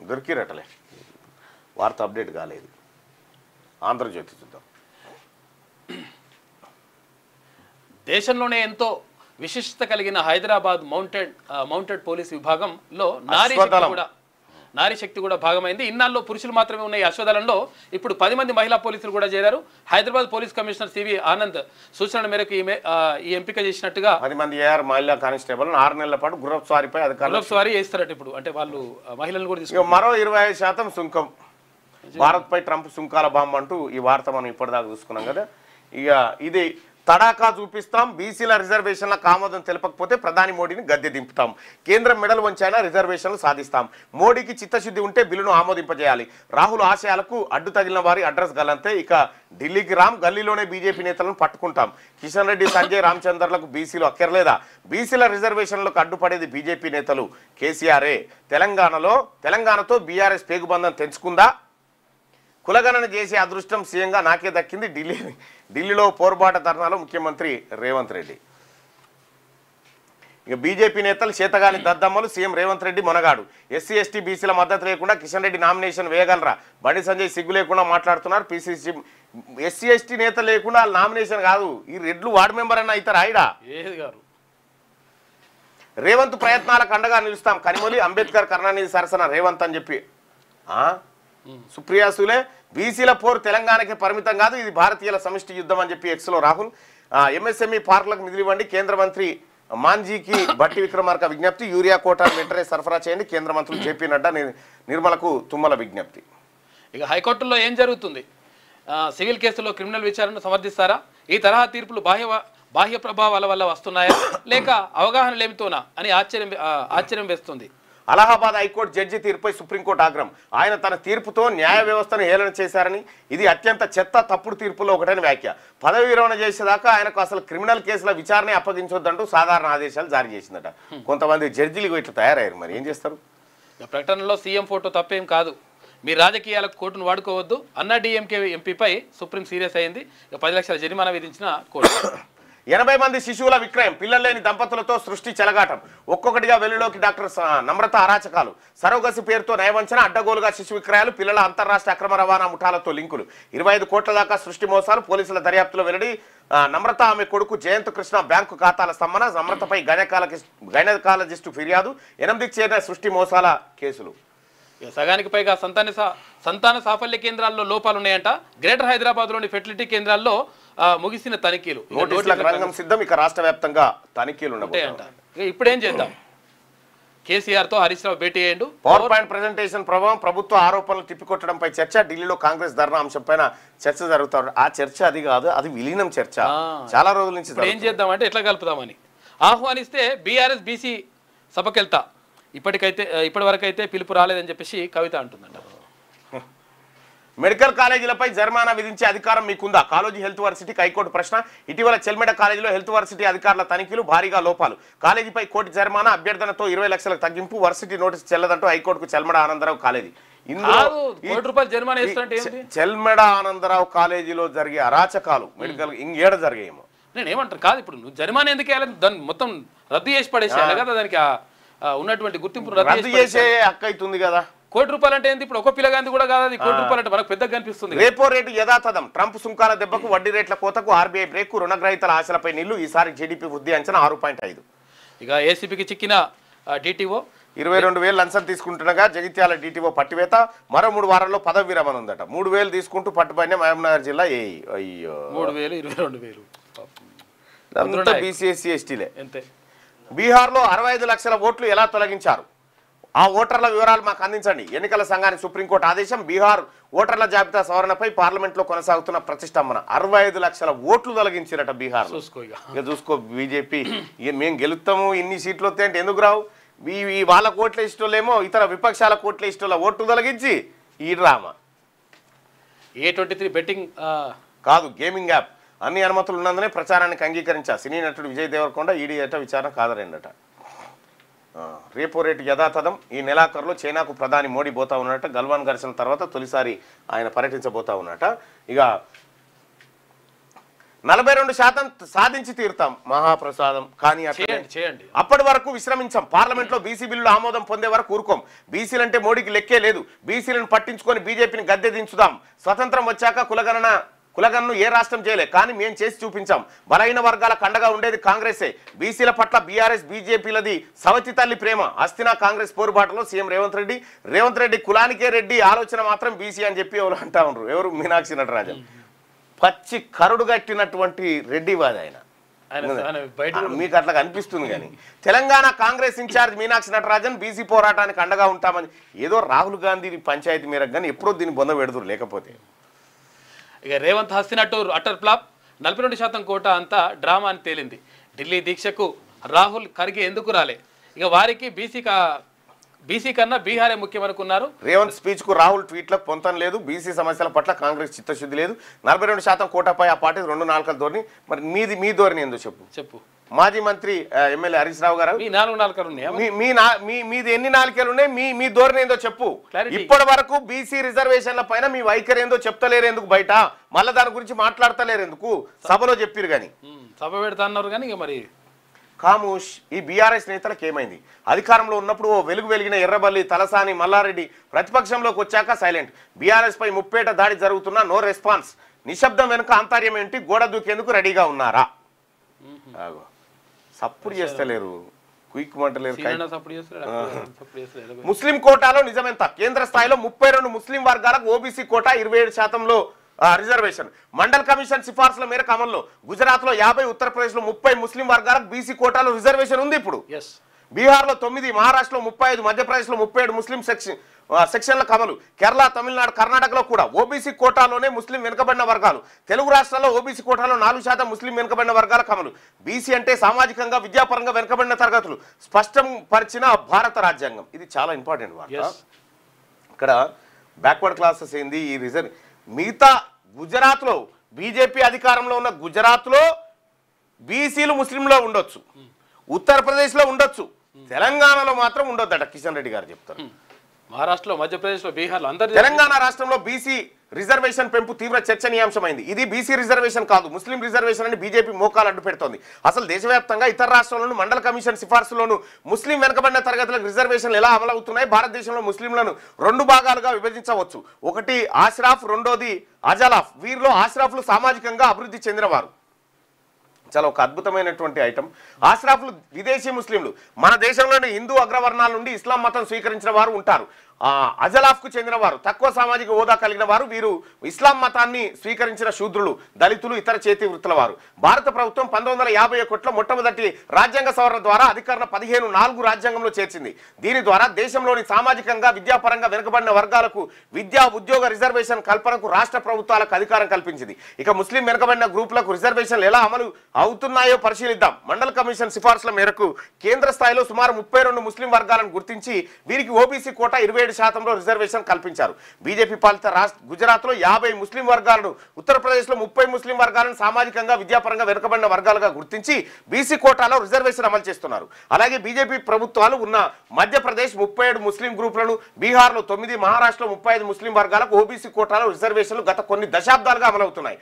దొరికిరటలే. వార్త అప్డేట్ కాలేదు. ఆంధ్రజ్యోతి చూద్దాం. దేశంలోనే ఎంతో విశిష్టత కలిగిన హైదరాబాద్ మౌంటెడ్ పోలీస్ విభాగంలో నారీ శక్తి కూడా భాగమైంది. ఇన్నాళ్ళు పురుషులు మాత్రమే ఉన్న ఈ అశ్వదళంలో ఇప్పుడు 10 మంది మహిళా పోలీసులు కూడా చేరారు. హైదరాబాద్ పోలీస్ కమిషనర్ సివి ఆనంద్ సూచన మేరకు ఈ ఎంపిక చేసినట్టుగా 10 మంది మహిళా కానిస్టేబుల్ 6 నెలల పాటు గుర్రపు స్వారీ చేస్తారట. ఇప్పుడు అంటే వాళ్ళు మహిళలను కూడా తీసుకు మరో 25% సుంకం. భారత్ పై ట్రంప్ సుంకాల బాంబు అంటూ ఈ వార్త మనం ఇప్పటిదాకా చూసుకున్నాం కదా. ఇక ఇది తడాకా చూపిస్తాం. బీసీల రిజర్వేషన్లకు ఆమోదం తెలపకపోతే ప్రధాని మోడీని గద్దె దింపుతాం. కేంద్రం మెడలు వంచైనా రిజర్వేషన్లు సాధిస్తాం. మోడీకి చిత్తశుద్ధి ఉంటే బిల్లును ఆమోదింపజేయాలి. రాహుల్ ఆశయాలకు అడ్డు తగిలిన వారి అడ్రస్ గలంతే. ఇక ఢిల్లీకి రామ్, గల్లీలోనే బీజేపీ నేతలను పట్టుకుంటాం. కిషన్ రెడ్డి, సంజయ్, రామచంద్రలకు బీసీలు అక్కర్లేదా? బీసీల రిజర్వేషన్లకు అడ్డుపడేది బీజేపీ నేతలు, కేసీఆరే. తెలంగాణతో బీఆర్ఎస్ పేగుబంధం తెంచుకుందా? కులగణన చేసే అదృష్టం సీఎంగా నాకే దక్కింది. ఢిల్లీలో పోరుబాట ధర్నాలో ముఖ్యమంత్రి రేవంత్ రెడ్డి. ఇక బీజేపీ నేతలు చేతగాని దద్దమ్మలు. CM Revanth Reddy Monagadu. SC ST బీసీల మద్దతు లేకుండా కిషన్ రెడ్డి నామినేషన్ వేయగలరా? బండి సంజయ్ సిగ్గు లేకుండా మాట్లాడుతున్నారు. పిసిసి ఎస్సీ ఎస్టీ నేత లేకుండా వాళ్ళు నామినేషన్ కాదు, ఈ రెడ్లు వార్డు మెంబర్ అన్న అవుతారు. ఆయిడా రేవంత్ ప్రయత్నాలకు అండగా నిలుస్తాం. కనిమొలి, అంబేద్కర్, కరుణానిధి సరసన రేవంత్ అని చెప్పి సుప్రియా సూలే. బీసీల పోరు తెలంగాణకి పరిమితం కాదు, ఇది భారతీయుల సమిష్టి యుద్ధం అని చెప్పి ఎక్స్లో రాహుల్. ఎంఎస్ఎంఈ పార్కులకు నిధులు ఇవ్వండి. కేంద్ర మంత్రి మాంజీకి బట్టి విక్రమార్క విజ్ఞప్తి. యూరియా కోటాను వెంటనే సరఫరా చేయండి. కేంద్ర మంత్రులు జేపీ నడ్డా, నిర్మలకు తుమ్మల విజ్ఞప్తి. ఇక హైకోర్టులో ఏం జరుగుతుంది? సివిల్ కేసులో క్రిమినల్ విచారణను సమర్థిస్తారా? ఈ తరహా తీర్పులు బాహ్య ప్రభావాల వల్ల వస్తున్నాయా లేక అవగాహన లేమితోనా అని ఆశ్చర్యం వేస్తుంది. అలహాబాద్ హైకోర్టు జడ్జి తీర్పుపై సుప్రీంకోర్టు ఆగ్రహం. ఆయన తన తీర్పుతో న్యాయ వ్యవస్థను హేళన చేశారని, ఇది అత్యంత చెత్త తప్పుడు తీర్పులో ఒకటని వ్యాఖ్య. పదవి విరమణ చేసేదాకా ఆయనకు అసలు క్రిమినల్ కేసుల విచారణ అప్పగించొద్దంటూ సాధారణ ఆదేశాలు జారీ చేసిందట. కొంతమంది జడ్జిలు ఇట్లా తయారయ్యారు, మరి ఏం చేస్తారు? ప్రకటనలో సీఎం ఫోటో తప్పేం కాదు, మీ రాజకీయాలకు కోర్టును వాడుకోవద్దు అన్న డిఎంకే ఎంపీపై సుప్రీం సీరియస్ అయింది. 10 లక్షల జరిమానా విధించిన కోర్టు. 80 మంది శిశువుల విక్రయం, పిల్లలు లేని దంపతులతో సృష్టి చెలగాటం. ఒక్కొక్కటిగా వెలుగులోకి డాక్టర్ నమ్రత అరాచకాలు. సరోగసి పేరుతో నయవంచన, అడ్డగోలుగా శిశు విక్రయాలు, పిల్లల అంతర్రాష్ట్ర అక్రమ రవాణా ముఠాలతో లింకులు. 25 కోట్ల దాకా సృష్టి మోసాలు. పోలీసుల దర్యాప్తులో వెల్లడి. నమ్రత ఆమె కొడుకు జయంత్ కృష్ణ బ్యాంకు ఖాతాల స్తంభన. నమ్రతపై గైనకాలజిస్టు ఫిర్యాదు. 8కి చేరిన సృష్టి మోసాల కేసులు. సగానికి పైగా సంతాన సాఫల్య కేంద్రాల్లో లోపాలు ఉన్నాయంట. గ్రేటర్ హైదరాబాద్లోని ఫెర్టిలిటీ కేంద్రాల్లో ముగిసిన తనిఖీలు. నోటీసులకు రంగం సిద్ధం. ఇక రాష్ట్ర వ్యాప్తంగా తనిఖీలు ఉంటాయంట. ఇప్పుడు ఏం చేద్దాం? కేసీఆర్ తో హరీష్ రావు భేటీ అయ్యిండు. పవర్ పాయింట్ ప్రెజెంటేషన్ ప్రభావం, ప్రభుత్వ ఆరోపణలు తిప్పికొట్టడంపై చర్చ. ఢిల్లీలో కాంగ్రెస్ ధర్నా అంశంపైన చర్చ జరుగుతారు. ఆ చర్చ అది కాదు, అది విలీనం చర్చ. చాలా రోజుల నుంచి ఏం చేద్దామంటే ఎట్లా కలుపుదామని ఆహ్వానిస్తే బీఆర్ఎస్ బీసీ సభకెళ్తా, ఇప్పటి వరకు అయితే పిలుపు రాలేదని చెప్పేసి కవిత అంటుందంట. మెడికల్ కాలేజీలపై జరిమానా విధించే అధికారం మీకుందా? కాలేజీ హెల్త్ వర్సిటీకి హైకోర్టు ప్రశ్న. ఇటీవల చెల్మెడ కాలేజీలో హెల్త్ వర్సిటీ అధికారుల తనిఖీలు, భారీగా లోపాలు. కాలేజీపై కోటి జరిమానా, అభ్యర్థనతో 20 లక్షలకు తగ్గింపు. వర్సిటీ నోటీసు చెల్లదంటూ హైకోర్టుకు చెల్మెడ ఆనందరావు కాలేజీ. చెల్మెడ ఆనందరావు కాలేజీలో జరిగే అరాచకాలు మెడికల్ ఇంకేడ జరిగాయేమో. నేను ఏమంటాను కాదు, ఇప్పుడు నువ్వు జరిమానా ఎందుకు వేయాలని దాన్ని మొత్తం రద్దు చేసి పడేసేయాలి కదా. దానికి ఉన్నటువంటి గుర్తింపు రద్దు చేసే హక్కు అవుతుంది కదా. ₹1 అంటే ఏంది? ఇప్పుడు ఒక పిల్లగాంది కూడా కాదు, అది ₹1 అంటే మనకు పెద్దగా కనిపిస్తుంది. రేపో రేటు యథాతథం. ట్రంప్ సుంకాల దెబ్బకు వడ్డీ రేట్ల కోతకు ఆర్బీఐ బ్రేక్. రుణగ్రహీతల ఆశలపై నీళ్లు. ఈసారి జీడీపీ వృద్ధి అంచనా 6.5. ఇక ఏసీపీకి చిక్కిన డిటిఓ 22,000 లంచం తీసుకుంటుండగా జగిత్యాల డిటిఓ పట్టివేత. మరో 3 వారాల్లో పదవి విరమణ ఉందట. 3,000 తీసుకుంటూ పట్టుబడిన మహబూబ్నగర్ జిల్లా. అయ్యో 3,000 22,000 అంతా బీసీఎస్సీ ఎస్టీలే. బీహార్లో 65 లక్షల ఓట్లు ఎలా తొలగించారు? ఆ ఓటర్ల వివరాలు మాకు అందించండి. ఎన్నికల సంఘానికి సుప్రీంకోర్టు ఆదేశం. బీహార్ ఓటర్ల జాబితా సవరణపై పార్లమెంట్లో కొనసాగుతున్న ప్రతిష్టంభన. 65 లక్షల ఓట్లు తొలగించారట బీహార్. ఇక చూసుకో బీజేపీ, మేము గెలుస్తాము ఇన్ని సీట్లు వస్తాయి అంటే ఎందుకు రావు? వాళ్ళ కోట్ల ఇష్టోళ్ళేమో ఇతర విపక్షాల కోట్ల ఇష్టోళ్ళ ఓట్లు తొలగించి ఈ డ్రామా. A23 బెట్టింగ్ కాదు, గేమింగ్ యాప్. అన్ని అనుమతులు ఉన్నందునే ప్రచారానికి అంగీకరించా. సినీ నటుడు విజయ్ దేవరకొండ ఈడీ అట విచారణ కాదరేందట. రేపో రేటు యథాతథం. ఈ నెలాఖరులో చైనాకు ప్రధాని మోడీ పోతా ఉన్నట. గల్వాన్ ఘర్షణ తర్వాత తొలిసారి ఆయన పర్యటించబోతా ఉన్నట. ఇక 42% సాధించి తీరుతాం మహాప్రసాదం. కానీ చేయండి, అప్పటి వరకు విశ్రమించాం. పార్లమెంట్లో బీసీ బిల్లులు ఆమోదం పొందే వరకు ఊరుకోం. బీసీలంటే మోడీకి లెక్కే లేదు. బీసీలను పట్టించుకొని బీజేపీని గద్దె దించుదాం. స్వతంత్రం వచ్చాక కులగణను ఏ రాష్ట్రం చేయలే, కానీ మేము చేసి చూపించాం. బలహీన వర్గాల కండగా ఉండేది కాంగ్రెసే. బీసీల పట్ల బీఆర్ఎస్ బీజేపీలది సవతి తల్లి ప్రేమ. అస్థినా కాంగ్రెస్ పోరుబాటులో సీఎం రేవంత్ రెడ్డి కులానికే రెడ్డి, ఆలోచన మాత్రం బీసీ అని చెప్పి ఎవరు అంటా ఉన్నారు. ఎవరు? మీనాక్షి నటరాజన్. పచ్చి కరుడు కట్టినటువంటి రెడ్డి వాది ఆయన. మీకు అట్లా కనిపిస్తుంది. కానీ తెలంగాణ కాంగ్రెస్ ఇన్ఛార్జ్ మీనాక్షి నటరాజన్ బీసీ పోరాటానికి అండగా ఉంటామని ఏదో రాహుల్ గాంధీ పంచాయతీ మేరకు కానీ ఎప్పుడో దీన్ని బొంద పెడుతురు. లేకపోతే ఇక రేవంత్ హస్తినట్టు అటర్ ఫ్లాప్. 42% కోట అంతా డ్రామా అని తేలింది. ఢిల్లీ దీక్షకు రాహుల్ ఖర్గే ఎందుకు రాలే? ఇక వారికి బీసీ కన్నా బీహారే ముఖ్యం అనుకున్నారు. రేవంత్ స్పీచ్ కు రాహుల్ ట్వీట్లకు పొంతం లేదు. బీసీ సమస్యల పట్ల కాంగ్రెస్ చిత్తశుద్ధి లేదు. 42% కోటాపై ఆ పార్టీ 2 నాలుకల ధోరణి. మరి మీ ధోరణి ఏందో చెప్పు. మాజీ మంత్రి ఎమ్మెల్యే హరీష్ రావు గారు, మీది ఎన్ని నాలుకలు ఉన్నాయి? మీ ధోరణి ఏందో చెప్పు. ఇప్పటి వరకు బీసీ రిజర్వేషన్ల పైన మీ వైఖరి ఏందో చెప్తలేరు ఎందుకు? బయట మళ్ళీ దాని గురించి మాట్లాడతలేరు ఎందుకు? సభలో చెప్పారు కానీ సభ పెడతా అన్నారు కానీ ఇక మరి ఖామూష్. ఈ బీఆర్ఎస్ నేతలకు ఏమైంది? అధికారంలో ఉన్నప్పుడు ఓ వెలిగిన ఎర్రబల్లి, తలసాని, మల్లారెడ్డి, ప్రతిపక్షంలోకి వచ్చాక సైలెంట్. బీఆర్ఎస్ పై ముప్పేట దాడి జరుగుతున్నా నో రెస్పాన్స్. నిశ్శబ్దం వెనుక ఆంతర్యం ఏంటి? గోడ దూకేందుకు రెడీగా ఉన్నారా? సప్పుడు చేస్తలేరు, క్విక్ మంటలేరు. ముస్లిం కోటాలో నిజమెంత? కేంద్ర స్థాయిలో 32 ముస్లిం వర్గాలకు ఓబీసీ కోటా, 27%లో రిజర్వేషన్. మండల్ కమిషన్ సిఫార్సుల మేరకు అమల్లో. గుజరాత్ లో 50, ఉత్తరప్రదేశ్ లో 30 ముస్లిం వర్గాలకు బీసీ కోటాలో రిజర్వేషన్ ఉంది. ఇప్పుడు బీహార్లో 9, మహారాష్ట్రలో 35, మధ్యప్రదేశ్లో 37 ముస్లిం సెక్షన్ల అమలు. కేరళ, తమిళనాడు, కర్ణాటకలో కూడా ఓబీసీ కోటాలోనే ముస్లిం వెనుకబడిన వర్గాలు. తెలుగు రాష్ట్రాల్లో ఓబీసీ కోటాలో 4% ముస్లిం వెనుకబడిన వర్గాల అమలు. బీసీ అంటే సామాజికంగా విద్యాపరంగా వెనుకబడిన తరగతులు స్పష్టం పరిచిన భారత రాజ్యాంగం. ఇది చాలా ఇంపార్టెంట్ వార్త. ఇక్కడ బ్యాక్వర్డ్ క్లాసెస్ ఏంది ఈ రిజర్వ్. మిగతా గుజరాత్లో బీజేపీ అధికారంలో ఉన్న గుజరాత్లో బీసీలు ముస్లింలో ఉండొచ్చు, ఉత్తరప్రదేశ్లో ఉండొచ్చు, తెలంగాణలో మాత్రం ఉండొద్దట కిషన్ రెడ్డి గారు చెప్తారు. మహారాష్ట్రలో, మధ్యప్రదేశ్లో, బీహార్లో అందరూ. తెలంగాణ రాష్ట్రంలో బీసీ రిజర్వేషన్ పెంపు తీవ్ర చర్చనీయాంశమైంది. ఇది బీసీ రిజర్వేషన్ కాదు, ముస్లిం రిజర్వేషన్ అని బీజేపీ మోకాలు అడ్డు పెడుతోంది. అసలు దేశవ్యాప్తంగా ఇతర రాష్ట్రాల్లోనూ మండల కమిషన్ సిఫార్సులోనూ ముస్లిం వెనుకబడిన తరగతులకు రిజర్వేషన్లు ఎలా అమలవుతున్నాయి? భారతదేశంలో ముస్లింలను 2 భాగాలుగా విభజించవచ్చు. ఒకటి ఆశ్రాఫ్, రెండోది అజలాఫ్. వీరిలో ఆశ్రాఫ్లు సామాజికంగా అభివృద్ధి చెందినవారు. చాలా ఒక అద్భుతమైనటువంటి ఐటమ్. ఆశ్రాఫ్లు విదేశీ ముస్లింలు. మన దేశంలోని హిందూ అగ్రవర్ణాల నుండి ఇస్లాం మతం స్వీకరించిన వారు ఉంటారు. అజలాఫ్కు చెందిన వారు తక్కువ సామాజిక హోదా కలిగిన వారు. వీరు ఇస్లాం మతాన్ని స్వీకరించిన శూద్రులు, దళితులు, ఇతర చేతి వృత్తుల వారు. భారత ప్రభుత్వం 1951లో మొట్టమొదటి రాజ్యాంగ సవరణ ద్వారా అధికరణ 15(4) రాజ్యాంగంలో చేర్చింది. దీని ద్వారా దేశంలోని సామాజికంగా విద్యాపరంగా వెనుకబడిన వర్గాలకు విద్యా ఉద్యోగ రిజర్వేషన్ కల్పనకు రాష్ట్ర ప్రభుత్వాలకు అధికారం కల్పించింది. ఇక ముస్లిం వెనుకబడిన గ్రూపులకు రిజర్వేషన్లు ఎలా అమలు అవుతున్నాయో పరిశీలిద్దాం. మండల కమిషన్ సిఫార్సుల మేరకు కేంద్ర స్థాయిలో సుమారు 32 ముస్లిం వర్గాలను గుర్తించి వీరికి ఓబీసీ కోటా 27%లో రిజర్వేషన్ కల్పించారు. బీజేపీ పాలిత గుజరాత్లో 50 ముస్లిం వర్గాలను, ఉత్తరప్రదేశ్లో 30 ముస్లిం వర్గాలను సామాజికంగా విద్యాపరంగా వెనుకబడిన వర్గాలుగా గుర్తించి బీసీ కోటాలో రిజర్వేషన్ అమలు చేస్తున్నారు. అలాగే బీజేపీ ప్రభుత్వాలు ఉన్న మధ్యప్రదేశ్ 37 ముస్లిం గ్రూపులను, బీహార్లో 9, మహారాష్ట్రలో 35 ముస్లిం వర్గాలకు ఓబీసీ కోటాలో రిజర్వేషన్లు గత కొన్ని దశాబ్దాలుగా అమలవుతున్నాయి.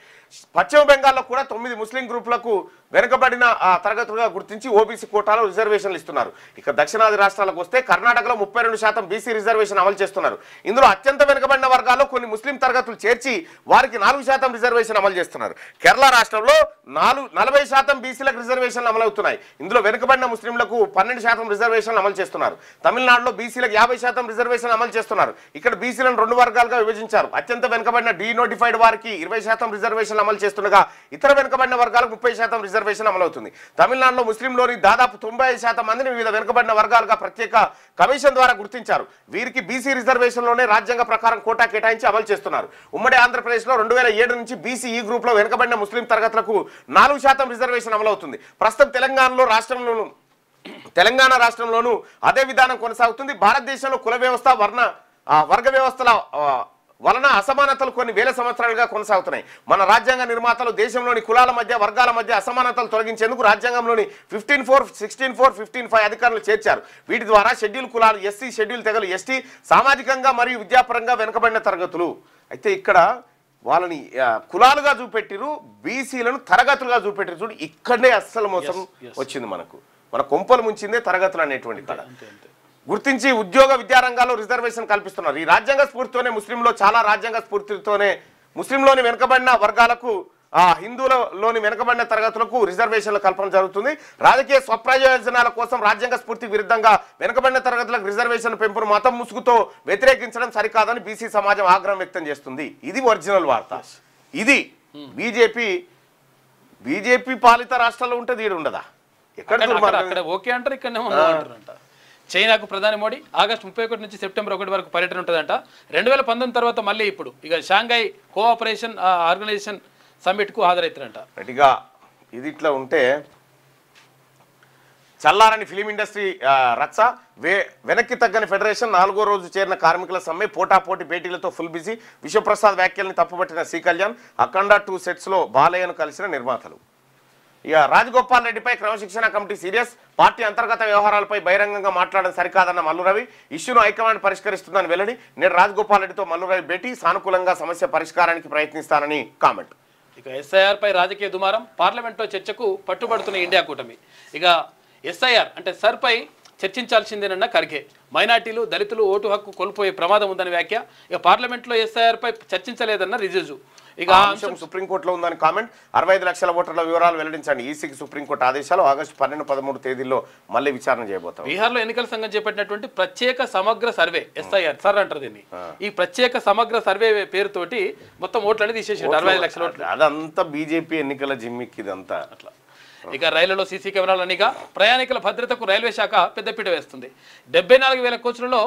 పశ్చిమ బెంగాల్లో కూడా 9 ముస్లిం గ్రూపులకు వెనుకబడిన తరగతులుగా గుర్తించి ఓబీసీ కోటాలో రిజర్వేషన్లు ఇస్తున్నారు. ఇక దక్షిణాది రాష్ట్రాలకు వస్తే కర్ణాటకలో 32% బీసీ రిజర్వేషన్ అమలు చేస్తున్నారు. ఇందులో అత్యంత వెనుకబడిన వర్గాల్లో కొన్ని ముస్లిం తరగతులు చేర్చి వారికి 4% రిజర్వేషన్ అమలు చేస్తున్నారు. కేరళ రాష్ట్రంలో 40% బీసీలకు రిజర్వేషన్లు అమలవుతున్నాయి. ఇందులో వెనుకబడిన ముస్లింలకు 12% రిజర్వేషన్లు అమలు చేస్తున్నారు. తమిళనాడులో బీసీలకు 50% రిజర్వేషన్ అమలు చేస్తున్నారు. ఇక్కడ బీసీలను 2 వర్గాలుగా విభజించారు. అత్యంత వెనుకబడిన డీనోటిఫైడ్ వారికి 20% రిజర్వేషన్ అమలు చేస్తుండగా ఇతర వెనుకబడిన వర్గాలకు 30% రిజర్వేషన్ అమలవుతుంది. తమిళనాడులో ముస్లింలోని దాదాపు 95% మందిని వివిధ వెనుకబడిన వర్గాలుగా ప్రత్యేక కమిషన్ ద్వారా గుర్తించారు. వీరికి బీసీ రిజర్వేషన్లోనే రాజ్యాంగ ప్రకారం కోటా కేటాయించి అమలు చేస్తున్నారు. ఉమ్మడి ఆంధ్రప్రదేశ్లో 2007 నుంచి బీసీ ఈ గ్రూప్లో వెనుకబడిన ముస్లిం తరగతులకు 4% రిజర్వేషన్ అమలవుతుంది. ప్రస్తుతం తెలంగాణ రాష్ట్రంలోనూ అదే విధానం కొనసాగుతుంది. భారతదేశంలో కుల వ్యవస్థ, వర్గ వ్యవస్థల వలన అసమానతలు కొన్ని వేల సంవత్సరాలుగా కొనసాగుతున్నాయి. మన రాజ్యాంగ నిర్మాతలు దేశంలోని కులాల మధ్య, వర్గాల మధ్య అసమానతలు తొలగించేందుకు రాజ్యాంగంలోని 15(4), 16(4), 15(5) అధికారులు చేర్చారు. వీటి ద్వారా షెడ్యూల్ కులాలు ఎస్సీ, షెడ్యూల్ తెగలు ఎస్టీ సామాజికంగా మరియు విద్యాపరంగా వెనుకబడిన తరగతులు. అయితే ఇక్కడ వాళ్ళని కులాలుగా చూపెట్టిరు, బీసీలను తరగతులుగా చూపెట్టిరు. చూడు, ఇక్కడనే అస్సలు మోసం వచ్చింది. మన కొంపలు ముంచిందే తరగతులు అనేటువంటి కళ గుర్తించి ఉద్యోగ విద్యారంగాల్లో రిజర్వేషన్ కల్పిస్తున్నారు. ఈ రాజ్యాంగ స్ఫూర్తితోనే ముస్లింలో చాలా రాజ్యాంగ స్ఫూర్తితోనే ముస్లింలోని వెనుకబడిన వర్గాలకు, హిందువులలోని వెనుకబడిన తరగతులకు రిజర్వేషన్ల కల్పన జరుగుతుంది. రాజకీయ స్వప్రయోజనాల కోసం రాజ్యాంగ స్ఫూర్తికి విరుద్ధంగా వెనుకబడిన తరగతులకు రిజర్వేషన్ పెంపును మతం ముసుగుతో వ్యతిరేకించడం సరికాదని బీసీ సమాజం ఆగ్రహం వ్యక్తం చేస్తుంది. ఇది ఒరిజినల్ వార్త. ఇది బీజేపీ పాలిత రాష్ట్రాల్లో ఉంటుంది, ఇది ఉండదా? ఎక్కడ ఓకే అంటారు, ఇక్కడనే అంటారంట. చైనాకు ప్రధాని మోడీ ఆగస్టు 31 నుంచి సెప్టెంబర్ 1 వరకు పర్యటన ఉంటుందంట. 2019 తర్వాత మళ్ళీ ఇప్పుడు ఇక షాంఘై కోఆపరేషన్ ఆర్గనైజేషన్ సమ్మిట్కు హాజరవుతారంట. గట్టిగా ఇది ఇట్లా ఉంటే చల్లారని ఫిలిం ఇండస్ట్రీ రచ్చ. వెనక్కి తగ్గని ఫెడరేషన్ 4వ రోజు చేరిన కార్మికుల సమ్మె, పోటాపోటీ భేటీలతో ఫుల్ బిజీ. విశ్వప్రసాద్ వ్యాఖ్యల్ని తప్పుపట్టిన సి కళ్యాణ్. అఖండ 2 సెట్స్లో బాలయ్యను కలిసిన నిర్మాతలు. ఇక రాజగోపాల్ రెడ్డిపై క్రమశిక్షణ కమిటీ సీరియస్. పార్టీ అంతర్గత వ్యవహారాలపై బహిరంగంగా మాట్లాడడం సరికాదన్న మల్లు రవి. ఇష్యూను హైకమాండ్ పరిష్కరిస్తుందని వెల్లడి. నేడు రాజగోపాల్ రెడ్డితో మల్లు రవి భేటీ. సానుకూలంగా సమస్య పరిష్కారానికి ప్రయత్నిస్తానని కామెంట్. ఇక ఎస్ఐఆర్ పై రాజకీయ దుమారం. పార్లమెంట్లో చర్చకు పట్టుబడుతున్న ఇండియా కూటమి. ఇక ఎస్ఐఆర్ అంటే సర్పై చర్చించాల్సిందేనన్న ఖర్గే. మైనార్టీలు, దళితులు ఓటు హక్కు కోల్పోయే ప్రమాదం ఉందని వ్యాఖ్య. ఇక పార్లమెంట్లో ఎస్ఐఆర్ పై చర్చించలేదన్న రిజిజు. ఇక అంశం సుప్రీంకోర్టులో ఉందని కామెంట్. 65 లక్షల ఓటర్ల వివరాలు వెల్లడించండి. ఈసీకి సుప్రీంకోర్టు ఆదేశాలు. ఆగస్టు 12, 13 తేదీల్లో మళ్ళీ విచారణ చేయబోతాం. బీహార్లో ఎన్నికల సంఘం చేపట్టినటువంటి ప్రత్యేక సమగ్ర సర్వే, ఎస్ఐఆర్ సార్ అంటారు దీన్ని. ఈ ప్రత్యేక సమగ్ర సర్వే పేరుతోటి మొత్తం ఓట్లని తీసేసారు, 65 లక్షల ఓట్లు. అదంతా బీజేపీ ఎన్నికల జిమ్మిక్ ఇదంతా. అట్లా ఇక రైళ్లలో సీసీ కెమెరాలనిగా ప్రయాణికుల భద్రతకు రైల్వే శాఖ పెద్దపీట వేస్తుంది. 74,000 కోచ్లలో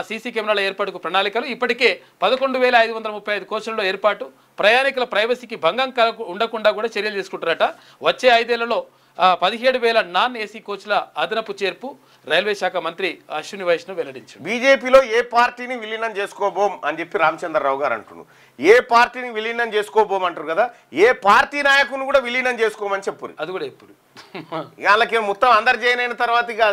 సీసీ కెమెరాల ఏర్పాటుకు ప్రణాళికలు. ఇప్పటికే 11,535 కోచ్లలో ఏర్పాటు. ప్రయాణికుల ప్రైవసీకి భంగం ఉండకుండా కూడా చర్యలు తీసుకుంటారట. వచ్చే 5 ఏళ్లలో 17,000 నాన్ ఏసీ కోచ్ల అదనపు చేర్పు రైల్వే శాఖ మంత్రి అశ్విని వైష్ణవ్ వెల్లడించారు. బీజేపీలో ఏ పార్టీని విలీనం చేసుకోబోం అని చెప్పి రామచంద్రరావు గారు అంటున్నారు. ఏ పార్టీని విలీనం చేసుకోబోం అంటారు కదా, ఏ పార్టీ నాయకుని కూడా విలీనం చేసుకోమని చెప్పురు. అది కూడా ఎప్పుడు వాళ్ళకి మొత్తం అందరు జాయిన్ అయిన తర్వాత ఇక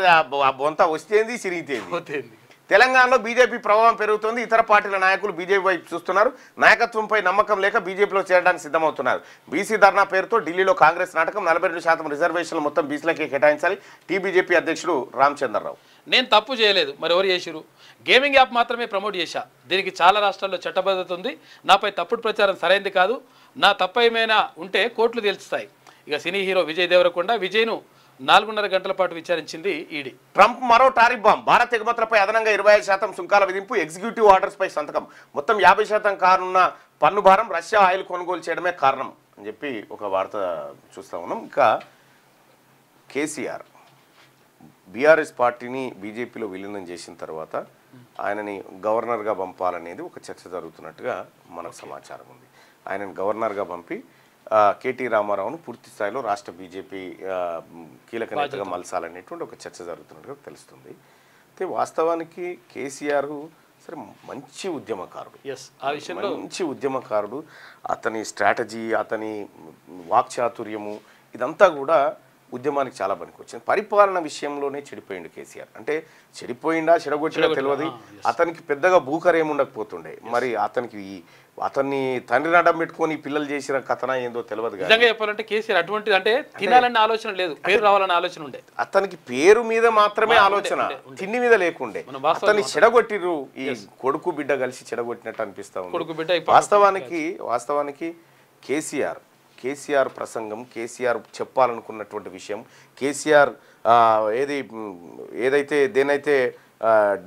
బొంత వస్తేంది సిరిగితేంది. తెలంగాణలో బీజేపీ ప్రభావం పెరుగుతుంది. ఇతర పార్టీల నాయకులు బీజేపీ వైపు చూస్తున్నారు. నాయకత్వంపై నమ్మకం లేక బీజేపీలో చేరడానికి సిద్ధమవుతున్నారు. బీసీ ధర్నా పేరుతో ఢిల్లీలో కాంగ్రెస్ నాటకం. 42% రిజర్వేషన్లు మొత్తం బీసీలకే కేటాయించాలి. టీబీజేపీ అధ్యక్షుడు రామచంద్రరావు. నేను తప్పు చేయలేదు, మరి ఎవరు చేసిరు? గేమింగ్ యాప్ మాత్రమే ప్రమోట్ చేశా. దీనికి చాలా రాష్ట్రాల్లో చట్టబద్ధత ఉంది. నాపై తప్పుడు ప్రచారం సరైంది కాదు. నా తప్పు ఏమైనా ఉంటే కోర్టులు తేల్చుతాయి. ఇక సినీ హీరో విజయ్ దేవరకొండ విజయ్ను 4.5 గంటల పాటు విచారించింది ఈడీ. ట్రంప్ మరో టారిఫ్ బాంబ్. భారత్ ఎగుమతులపై అదనంగా 25% సుంకాల విధింపు. ఎగ్జిక్యూటివ్ ఆర్డర్స్ పై సంతకం. మొత్తం 50% కానున్న పన్ను భారం రష్యా ఆయిల్ కొనుగోలు చేయడమే కారణం అని చెప్పి ఒక వార్త చూస్తా ఉన్నాం. ఇంకా కేసీఆర్ బీఆర్ఎస్ పార్టీని బీజేపీలో విలీనం చేసిన తర్వాత ఆయనని గవర్నర్గా పంపాలనేది ఒక చర్చ జరుగుతున్నట్టుగా మనకు సమాచారం ఉంది. ఆయనని గవర్నర్గా పంపి కేటీ రామారావును పూర్తి స్థాయిలో రాష్ట్ర బీజేపీ కీలక నేతగా మలసాలనేటువంటి ఒక చర్చ జరుగుతున్నట్టుగా తెలుస్తుంది. అయితే వాస్తవానికి కేసీఆర్ సరే మంచి ఉద్యమకారుడు, మంచి ఉద్యమకారుడు. అతని స్ట్రాటజీ, అతని వాక్చాతుర్యము ఇదంతా కూడా ఉద్యమానికి చాలా పనికొచ్చింది. పరిపాలన విషయంలోనే చెడిపోయిండు కేసీఆర్. అంటే చెడిపోయిండా చెడగొట్టినా తెలియదు. అతనికి పెద్దగా భూకర్ ఏముండకపోతుండే. మరి అతన్ని తండ్రి నడం పెట్టుకొని పిల్లలు చేసిన కథన ఏందో తెలియదు. నిజంగా చెప్పాలంటే కేసీఆర్ అటువంటి అంటే తినాలన్న ఆలోచన లేదు, పేరు రావాలన్న ఆలోచన ఉండే. అతనికి పేరు మీద మాత్రమే ఆలోచన, తిండి మీద లేకుండే. అతన్ని చెడగొట్టిరు. ఈ కొడుకు బిడ్డ కలిసి చెడగొట్టినట్టు అనిపిస్తా ఉంది. వాస్తవానికి కేసీఆర్ ప్రసంగం, కేసీఆర్ చెప్పాలనుకున్నటువంటి విషయం, కేసీఆర్ ఏదైతే దేనైతే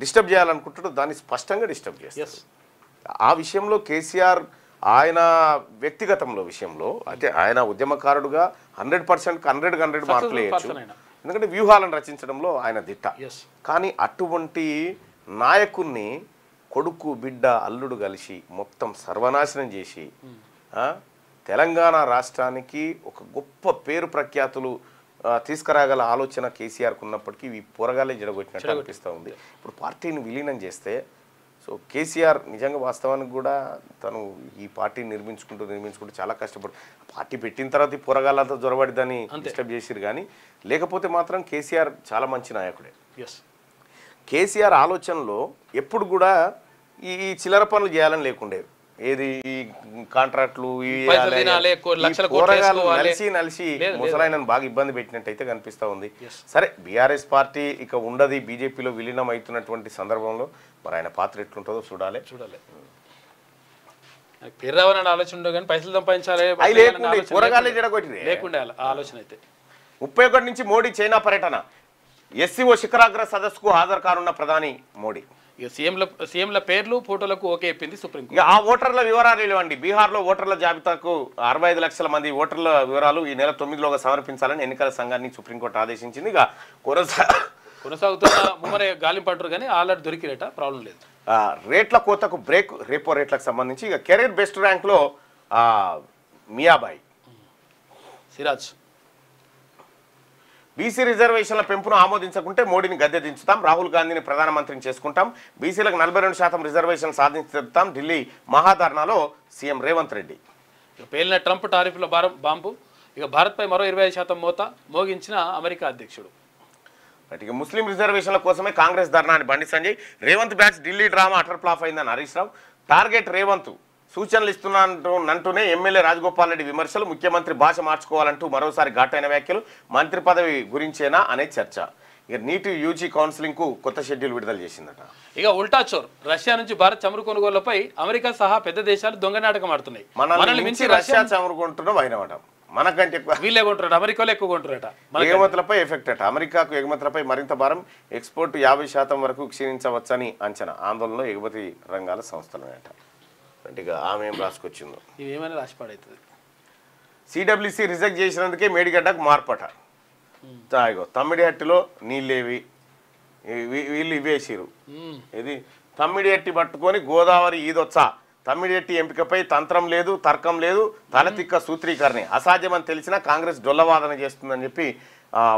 డిస్టర్బ్ చేయాలనుకుంటాడో దాన్ని స్పష్టంగా డిస్టర్బ్ చేస్తారు. ఆ విషయంలో కేసీఆర్ ఆయన వ్యక్తిగతంలో విషయంలో అంటే ఆయన ఉద్యమకారుడుగా 100% 100 మార్కులు వేయచ్చు. ఎందుకంటే వ్యూహాలను రచించడంలో ఆయన దిట్ట. కానీ అటువంటి నాయకుణ్ణి కొడుకు బిడ్డ అల్లుడు కలిసి మొత్తం సర్వనాశనం చేసి తెలంగాణ రాష్ట్రానికి ఒక గొప్ప పేరు ప్రఖ్యాతులు తీసుకురాగల ఆలోచన కేసీఆర్కు ఉన్నప్పటికీ ఈ పోరగాలే జడగొట్టినట్టు అనిపిస్తూ ఉంది. ఇప్పుడు పార్టీని విలీనం చేస్తే సో కేసీఆర్ నిజంగా వాస్తవానికి కూడా తను ఈ పార్టీని నిర్మించుకుంటూ చాలా కష్టపడు. పార్టీ పెట్టిన తర్వాత ఈ పోరగాళ్ళంతా జొరబడి దాన్ని డిస్టర్బ్ చేసిరు. కానీ లేకపోతే మాత్రం కేసీఆర్ చాలా మంచి నాయకుడే. కేసీఆర్ ఆలోచనలో ఎప్పుడు కూడా ఈ చిల్లర పనులు చేయాలని లేకుండే. ఏది ఈ కాంట్రాక్ట్లు నలిసి ముసలాయనను బాగా ఇబ్బంది పెట్టినట్టయితే కనిపిస్తూ ఉంది. సరే బీఆర్ఎస్ పార్టీ ఇక ఉండదు బీజేపీలో విలీనం అవుతున్నటువంటి సందర్భంలో మరి ఆయన పాత్ర ఎట్లుంటుందో చూడాలి. పేరు రావాలని ఆలోచన ఉండదు కానీ పైసలు సంపాదించాలి లేకుండే ఆలోచన అయితే. 31 నుంచి మోడీ చైనా పర్యటన. ఎస్సీఓ శిఖరాగ్ర సదస్సుకు హాజరు కానున్న ప్రధాని మోడీ. సీఎంల పేర్లు ఫోటోలకు ఓకే చెప్పింది సుప్రీంకోర్టు. ఆ ఓటర్ల వివరాలు ఇవ్వండి. బీహార్లో ఓటర్ల జాబితాకు 65 లక్షల మంది ఓటర్ల వివరాలు ఈ నెల 9లోగా సమర్పించాలని ఎన్నికల సంఘాన్ని సుప్రీంకోర్టు ఆదేశించింది. ఇక కొనసాగుతున్న ముమ్మరే గాలింపు అంటారు కానీ ఆల్రెడీ దొరికినట ప్రాబ్లం లేదు. రేట్ల కోతకు బ్రేక్. రెపో రేట్లకు సంబంధించి ఇక కెరీర్ బెస్ట్ ర్యాంక్లో మియాబాయి. సిరాజ్ బీసీ రిజర్వేషన్ల పెంపును ఆమోదించకుంటే మోడీని గద్దె దించుతాం. రాహుల్ గాంధీని ప్రధానమంత్రిని చేసుకుంటాం. బీసీలకు 42% రిజర్వేషన్ సాధించుతాం. ఢిల్లీ మహాధర్నాలో సీఎం రేవంత్ రెడ్డి. పేలిన ట్రంప్ టారిఫ్ల బాంబు. ఇక భారత్పై మరో 25% మోత మోగించిన అమెరికా అధ్యక్షుడు. ఇక ముస్లిం రిజర్వేషన్ల కోసమే కాంగ్రెస్ ధర్నా అని Bandi Sanjay. Revanth batch Delhi drama utter flop అయిందని హరీష్ రావు. టార్గెట్ రేవంత్ సూచనలు ఇస్తున్నానంటూనే ఎమ్మెల్యే రాజగోపాల్ రెడ్డి విమర్శలు. ముఖ్యమంత్రి భాష మార్చుకోవాలంటూ మరోసారి ఘాటైన వ్యాఖ్యలు. మంత్రి పదవి గురించేనా అనే చర్చ. ఇక నీటి యూజీ కౌన్సిలింగ్ కు కొత్త షెడ్యూల్ విడుదల చేసిందట. ఇక ఉల్టా చోర్. రష్యా నుంచి భారత్ చమురు కొనుగోళ్లపై అమెరికా సహా పెద్ద దేశాలు దొంగ నాటకం ఆడుతున్నాయి. మనల్ని మించి రష్యా చమురు కొంటున్నాం అయినమాట. మనకంటే ఎక్కువ వీళ్ళే కొంటారట, అమెరికాలో ఎక్కువ కొంటారట. ఎగుమతులపై ఎఫెక్ట్ అట. అమెరికాకు ఎగుమతులపై మరింత భారం. ఎక్స్పోర్ట్ 50% వరకు క్షీణించవచ్చని అంచనా. ఆందోళనలో ఎగుమతి రంగాల సంస్థలనేట. అంటే ఆమె ఏం రాసుకొచ్చిందో ఇవేమైనా రాసిపాడవుతుంది. CWC reject చేసినందుకే మేడిగడ్డకు మార్పట. ఇగో తమ్మిడిహట్టిలో నీళ్ళేవి వీళ్ళు ఇవేసిరు. ఇది తమ్మిడిహట్టి పట్టుకొని గోదావరి ఈదొచ్చా. తమ్మిడిహట్టి ఎంపికపై తంత్రం లేదు, తర్కం లేదు, తలతిక్క సూత్రీకరణ అసాధ్యమని తెలిసినా కాంగ్రెస్ డొల్లవాదన చేస్తుందని చెప్పి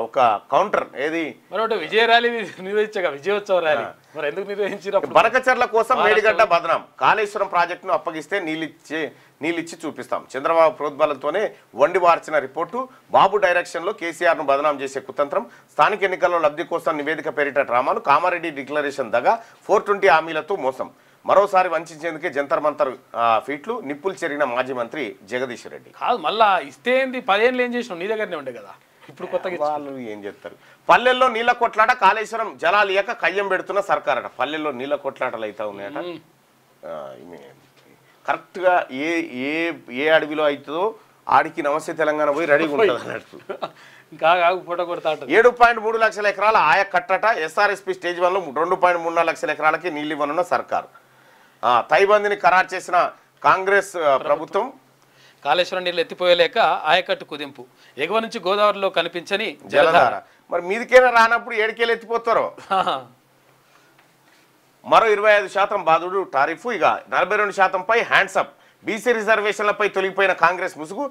ఒక కౌంటర్. ఏది మరి విజయ ర్యాలీ నిర్వహించగా విజయోత్సవ ర్యాలీ మరి ఎందుకు నిర్వహించారు? బనకచర్ల కోసం మేడిగడ్డ బదనాం. కాళేశ్వరం ప్రాజెక్టును అప్పగిస్తే నీళ్ళిచ్చి చూపిస్తాం. చంద్రబాబు ప్రోద్బలంతోనే వండి వార్చిన రిపోర్టు. బాబు డైరెక్షన్లో కేసీఆర్ను బదనాం చేసే కుతంత్రం. స్థానిక ఎన్నికల్లో లబ్ధి కోసం నివేదిక పేరిట డ్రామాలు. కామారెడ్డి డిక్లరేషన్ దగా. 420 హామీలతో మోసం. మరోసారి వంచేందుకే జంతర్ మంతర్ ఫీట్లు. నిప్పులు చెరిగిన మాజీ మంత్రి జగదీష్ రెడ్డి. కాదు మళ్ళా ఇస్తే 10 ఏళ్ళు ఏం చేసినావు? నీ దగ్గరనే ఉండే కదా. ఇప్పుడు కొత్తగా వాళ్ళు ఏం చెప్తారు? పల్లెల్లో నీళ్ళ కొట్లాట. కాళేశ్వరం జలాలు ఇయ్యక కయ్యం పెడుతున్న సర్కార్ అట. పల్లెల్లో నీళ్ళ కొట్లాటలు అవుతా ఉన్నాయట. కరెక్ట్గా ఏ అడవిలో అవుతుందో ఆడికి నమస్తే తెలంగాణ పోయి రెడీగా ఉంటుంది అన్నట్టు. ఇంకా ఫోటో కొడతా 7.3 లక్షల ఎకరాల ఆయ కట్టట. ఎస్ఆర్ఎస్పీ స్టేజ్ 1లో 2.34 లక్షల ఎకరాలకి నీళ్ళు ఇవ్వనున్న సర్కార్. తైబందిని ఖరారు చేసిన కాంగ్రెస్ ప్రభుత్వం. కాళేశ్వరం నీళ్ళు ఎత్తిపోయలేక ఆయకట్టు కుదింపు. ఎగువ నుంచి గోదావరిలో కనిపించని జలధార. మరి మీదికైనా రానప్పుడు ఏడికేళ్ళు ఎత్తిపోతారో. మరో 25% బాధుడు టారిఫ్. ఇక 42%పై హ్యాండ్సప్. బీసీ రిజర్వేషన్లపై తొలగిపోయిన కాంగ్రెస్ ముసుగు.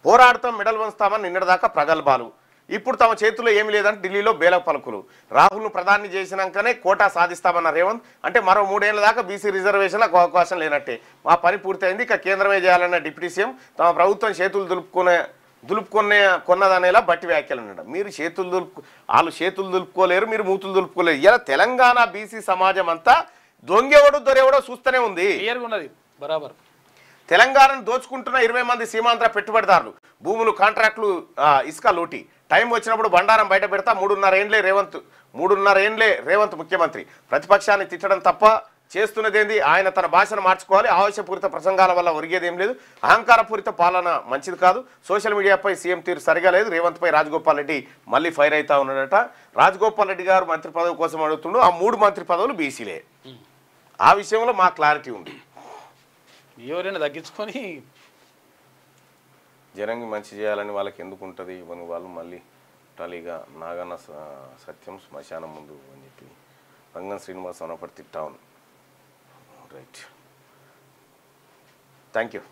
పోరాడతాం, మెడల్ వంచుతామని నిన్నటిదాకా ప్రగల్భాలు. ఇప్పుడు తమ చేతుల్లో ఏమీ లేదంటే ఢిల్లీలో బేల పలుకులు. రాహుల్ను ప్రధాని చేసినాకనే కోటా సాధిస్తామన్న రేవంత్. అంటే మరో 3 ఏళ్ల దాకా బీసీ రిజర్వేషన్లకు అవకాశం లేనట్టే. మా పని పూర్తయింది, ఇక కేంద్రమే చేయాలన్న డిప్యూటీ సీఎం. తమ ప్రభుత్వం చేతులు కొన్నదనేలా బట్టి వ్యాఖ్యలు ఉండడం. మీరు వాళ్ళు చేతులు దులుపుకోలేరు, మీరు మూతులు దులుపుకోలేరు. ఇలా తెలంగాణ బీసీ సమాజం అంతా దొంగెవడో దొరెవడో చూస్తూనే ఉంది. బరాబర్ తెలంగాణను దోచుకుంటున్న 20 మంది సీమాంధ్ర పెట్టుబడిదారులు. భూములు, కాంట్రాక్టులు, ఇసుక లూటి. టైం వచ్చినప్పుడు బండారం బయట పెడతా. 3.5 ఏండ్లే రేవంత్ ముఖ్యమంత్రి. ప్రతిపక్షాన్ని తిట్టడం తప్ప చేస్తున్నదేంది? ఆయన తన భాషను మార్చుకోవాలి. ఆవేశపూరిత ప్రసంగాల వల్ల ఒరిగేదేం లేదు. అహంకారపూరిత పాలన మంచిది కాదు. సోషల్ మీడియాపై సీఎం తీరు సరిగా లేదు. రేవంత్పై రాజగోపాల్ రెడ్డి మళ్ళీ ఫైర్ అవుతా ఉన్నాడట. రాజగోపాల్ రెడ్డి గారు మంత్రి పదవి కోసం అడుగుతుండు. ఆ 3 మంత్రి పదవులు బీసీలే. ఆ విషయంలో మా క్లారిటీ ఉంది. ఎవరైనా తగ్గించుకొని జనంకి మంచి చేయాలని వాళ్ళకి ఎందుకు ఉంటుంది? ఇవన్నీ వాళ్ళు మళ్ళీ టాలీగా నాగన్న సత్యం శ్మశానం ముందు అని చెప్పి రంగన్ శ్రీనివాస్ అనపడి తిట్టా ఉంది. Right, thank you.